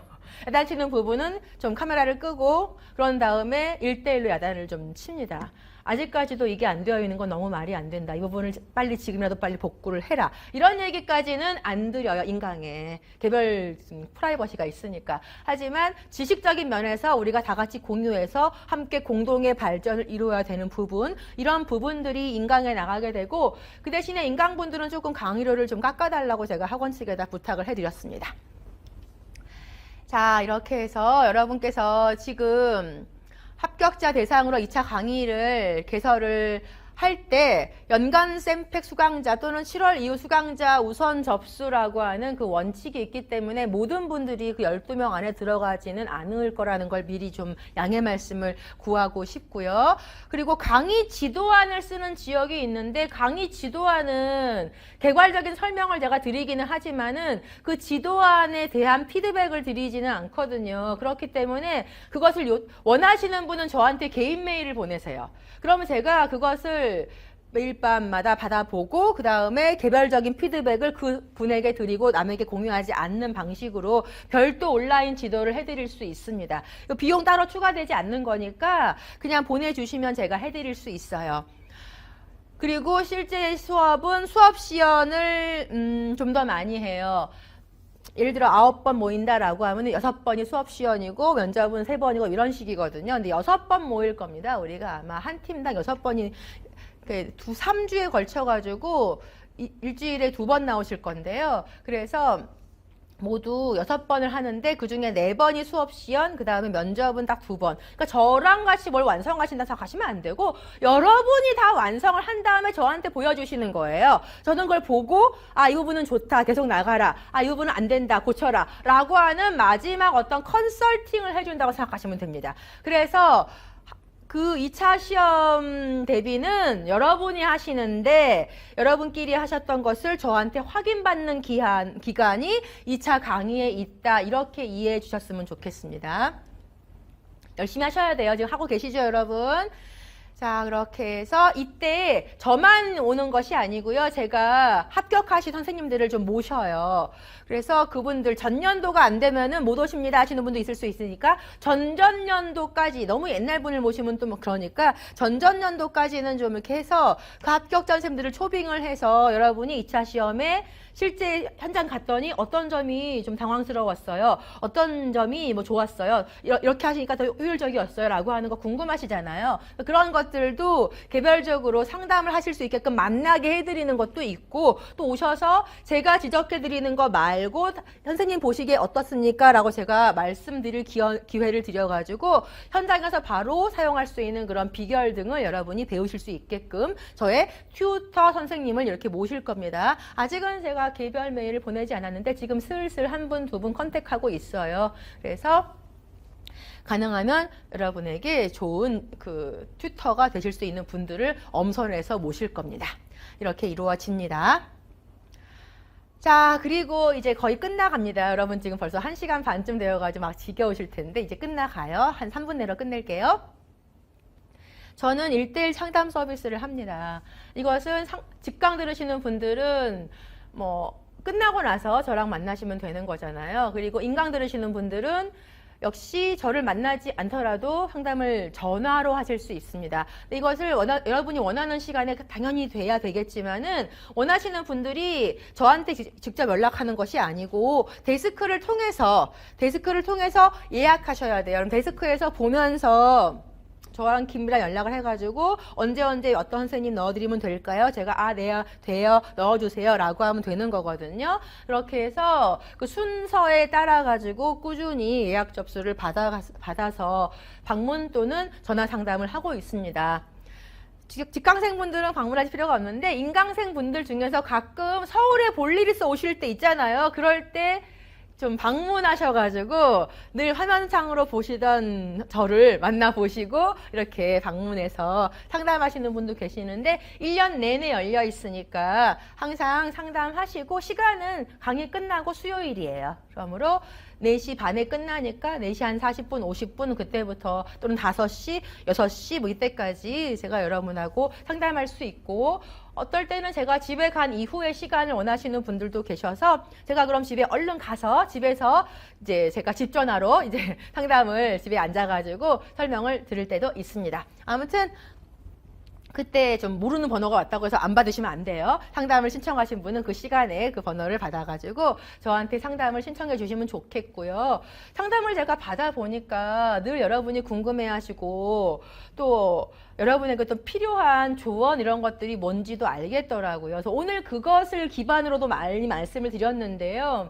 야단치는 부분은 좀 카메라를 끄고 그런 다음에 1대1로 야단을 좀 칩니다. 아직까지도 이게 안 되어 있는 건 너무 말이 안 된다. 이 부분을 빨리 지금이라도 빨리 복구를 해라. 이런 얘기까지는 안 드려요. 인강에. 개별 프라이버시가 있으니까. 하지만 지식적인 면에서 우리가 다 같이 공유해서 함께 공동의 발전을 이루어야 되는 부분, 이런 부분들이 인강에 나가게 되고, 그 대신에 인강분들은 조금 강의료를 좀 깎아달라고 제가 학원 측에다 부탁을 해드렸습니다. 자, 이렇게 해서 여러분께서 지금 합격자 대상으로 2차 강의를 개설을 할 때 연간 샘팩 수강자 또는 7월 이후 수강자 우선 접수라고 하는 그 원칙이 있기 때문에 모든 분들이 그 12명 안에 들어가지는 않을 거라는 걸 미리 좀 양해 말씀을 구하고 싶고요. 그리고 강의 지도안을 쓰는 지역이 있는데 강의 지도안은 개괄적인 설명을 제가 드리기는 하지만은 그 지도안에 대한 피드백을 드리지는 않거든요. 그렇기 때문에 그것을 원하시는 분은 저한테 개인 메일을 보내세요. 그러면 제가 그것을 매일 밤마다 받아보고 그 다음에 개별적인 피드백을 그 분에게 드리고 남에게 공유하지 않는 방식으로 별도 온라인 지도를 해드릴 수 있습니다. 비용 따로 추가되지 않는 거니까 그냥 보내주시면 제가 해드릴 수 있어요. 그리고 실제 수업은 수업 시연을 좀 더 많이 해요. 예를 들어 9번 모인다라고 하면 6번이 수업 시연이고 면접은 3번이고 이런 식이거든요. 근데 6번 모일 겁니다. 우리가 아마 한 팀당 6번이 3주에 걸쳐가지고 일주일에 2번 나오실 건데요. 그래서 모두 6번을 하는데 그중에 4번이 수업 시연, 그 다음에 면접은 딱 2번. 그러니까 저랑 같이 뭘 완성하신다 생각하시면 안 되고 여러분이 다 완성을 한 다음에 저한테 보여주시는 거예요. 저는 그걸 보고 아, 이 부분은 좋다, 계속 나가라. 아, 이 부분은 안 된다, 고쳐라. 라고 하는 마지막 어떤 컨설팅을 해준다고 생각하시면 됩니다. 그래서 그 2차 시험 대비는 여러분이 하시는데 여러분끼리 하셨던 것을 저한테 확인받는 기간이 2차 강의에 있다. 이렇게 이해해 주셨으면 좋겠습니다. 열심히 하셔야 돼요. 지금 하고 계시죠, 여러분? 자, 그렇게 해서 이때 저만 오는 것이 아니고요. 제가 합격하신 선생님들을 좀 모셔요. 그래서 그분들 전년도가 안 되면은 못 오십니다 하시는 분도 있을 수 있으니까 전전년도까지 너무 옛날 분을 모시면 또 뭐 그러니까 전전년도까지는 좀 이렇게 해서 그 합격자 선생님들을 초빙을 해서 여러분이 2차 시험에 실제 현장 갔더니 어떤 점이 좀 당황스러웠어요. 어떤 점이 뭐 좋았어요. 이렇게 하시니까 더 효율적이었어요. 라고 하는 거 궁금하시잖아요. 그런 것들도 개별적으로 상담을 하실 수 있게끔 만나게 해드리는 것도 있고 또 오셔서 제가 지적해드리는 거 말고 선생님 보시기에 어떻습니까? 라고 제가 말씀드릴 기회를 드려가지고 현장에서 바로 사용할 수 있는 그런 비결 등을 여러분이 배우실 수 있게끔 저의 튜터 선생님을 이렇게 모실 겁니다. 아직은 제가 개별 메일을 보내지 않았는데 지금 슬슬 한 분, 두 분 컨택하고 있어요. 그래서 가능하면 여러분에게 좋은 그 튜터가 되실 수 있는 분들을 엄선해서 모실 겁니다. 이렇게 이루어집니다. 자, 그리고 이제 거의 끝나갑니다. 여러분 지금 벌써 1시간 반쯤 되어가지고 막 지겨우실 텐데 이제 끝나가요. 한 3분 내로 끝낼게요. 저는 1:1 상담 서비스를 합니다. 이것은 직강 들으시는 분들은 뭐 끝나고 나서 저랑 만나시면 되는 거잖아요. 그리고 인강 들으시는 분들은 역시 저를 만나지 않더라도 상담을 전화로 하실 수 있습니다. 근데 이것을 여러분이 원하는 시간에 당연히 돼야 되겠지만은 원하시는 분들이 저한테 직접 연락하는 것이 아니고 데스크를 통해서 예약하셔야 돼요. 그럼 데스크에서 보면서 저랑 김이랑 연락을 해가지고 언제 어떤 선생님 넣어드리면 될까요? 제가 네, 돼요. 넣어주세요. 라고 하면 되는 거거든요. 그렇게 해서 그 순서에 따라가지고 꾸준히 예약 접수를 받아서 방문 또는 전화 상담을 하고 있습니다. 직강생분들은 방문하실 필요가 없는데 인강생분들 중에서 가끔 서울에 볼 일 있어 오실 때 있잖아요. 그럴 때 좀 방문하셔가지고 늘 화면상으로 보시던 저를 만나보시고 이렇게 방문해서 상담하시는 분도 계시는데 1년 내내 열려 있으니까 항상 상담하시고 시간은 강의 끝나고 수요일이에요. 그러므로 4시 반에 끝나니까 4시 한 40분, 50분 그때부터 또는 5시, 6시 뭐 이때까지 제가 여러분하고 상담할 수 있고 어떨 때는 제가 집에 간 이후의 시간을 원하시는 분들도 계셔서 제가 그럼 집에 얼른 가서 집에서 이제 제가 집 전화로 이제 상담을 집에 앉아가지고 설명을 드릴 때도 있습니다. 아무튼 그때 좀 모르는 번호가 왔다고 해서 안 받으시면 안 돼요. 상담을 신청하신 분은 그 시간에 그 번호를 받아가지고 저한테 상담을 신청해 주시면 좋겠고요. 상담을 제가 받아보니까 늘 여러분이 궁금해하시고 또 여러분에게 또 필요한 조언 이런 것들이 뭔지도 알겠더라고요. 그래서 오늘 그것을 기반으로도 많이 말씀을 드렸는데요.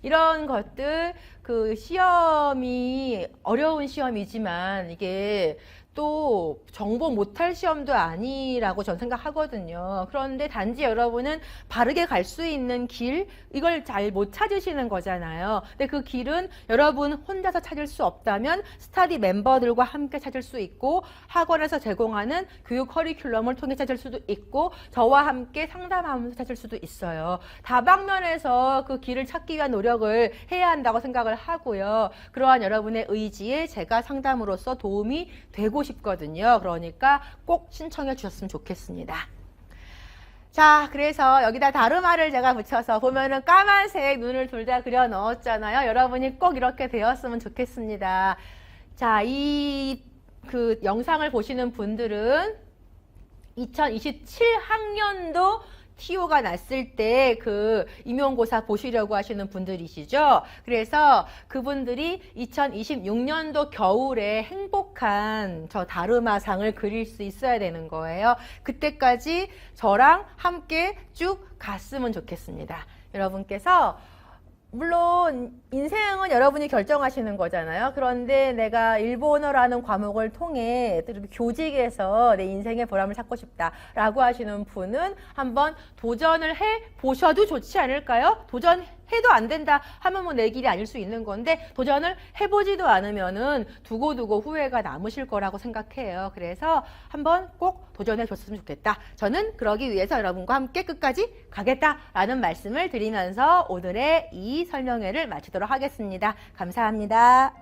이런 것들, 그 시험이 어려운 시험이지만 이게 또 정보 못할 시험도 아니라고 전 생각하거든요. 그런데 단지 여러분은 바르게 갈 수 있는 길, 이걸 잘 못 찾으시는 거잖아요. 근데 그 길은 여러분 혼자서 찾을 수 없다면 스터디 멤버들과 함께 찾을 수 있고 학원에서 제공하는 교육 커리큘럼을 통해 찾을 수도 있고 저와 함께 상담하면서 찾을 수도 있어요. 다방면에서 그 길을 찾기 위한 노력을 해야 한다고 생각을 하고요. 그러한 여러분의 의지에 제가 상담으로서 도움이 되고 싶거든요. 그러니까 꼭 신청해 주셨으면 좋겠습니다. 자, 그래서 여기다 다르마를 제가 붙여서 보면은 까만색 눈을 둘 다 그려 넣었잖아요. 여러분이 꼭 이렇게 되었으면 좋겠습니다. 자, 그 영상을 보시는 분들은 2027학년도 TO가 났을 때 그 임용고사 보시려고 하시는 분들이시죠. 그래서 그분들이 2026년도 겨울에 행복한 저 다르마상을 그릴 수 있어야 되는 거예요. 그때까지 저랑 함께 쭉 갔으면 좋겠습니다. 여러분께서 물론 인생은 여러분이 결정하시는 거잖아요. 그런데 내가 일본어라는 과목을 통해 교직에서 내 인생의 보람을 찾고 싶다라고 하시는 분은 한번 도전을 해 보셔도 좋지 않을까요? 도전해도 안 된다 하면 뭐 내 길이 아닐 수 있는 건데 도전을 해보지도 않으면은 두고두고 후회가 남으실 거라고 생각해요. 그래서 한번 꼭 도전해 줬으면 좋겠다. 저는 그러기 위해서 여러분과 함께 끝까지 가겠다라는 말씀을 드리면서 오늘의 이 설명회를 마치도록 하겠습니다. 감사합니다.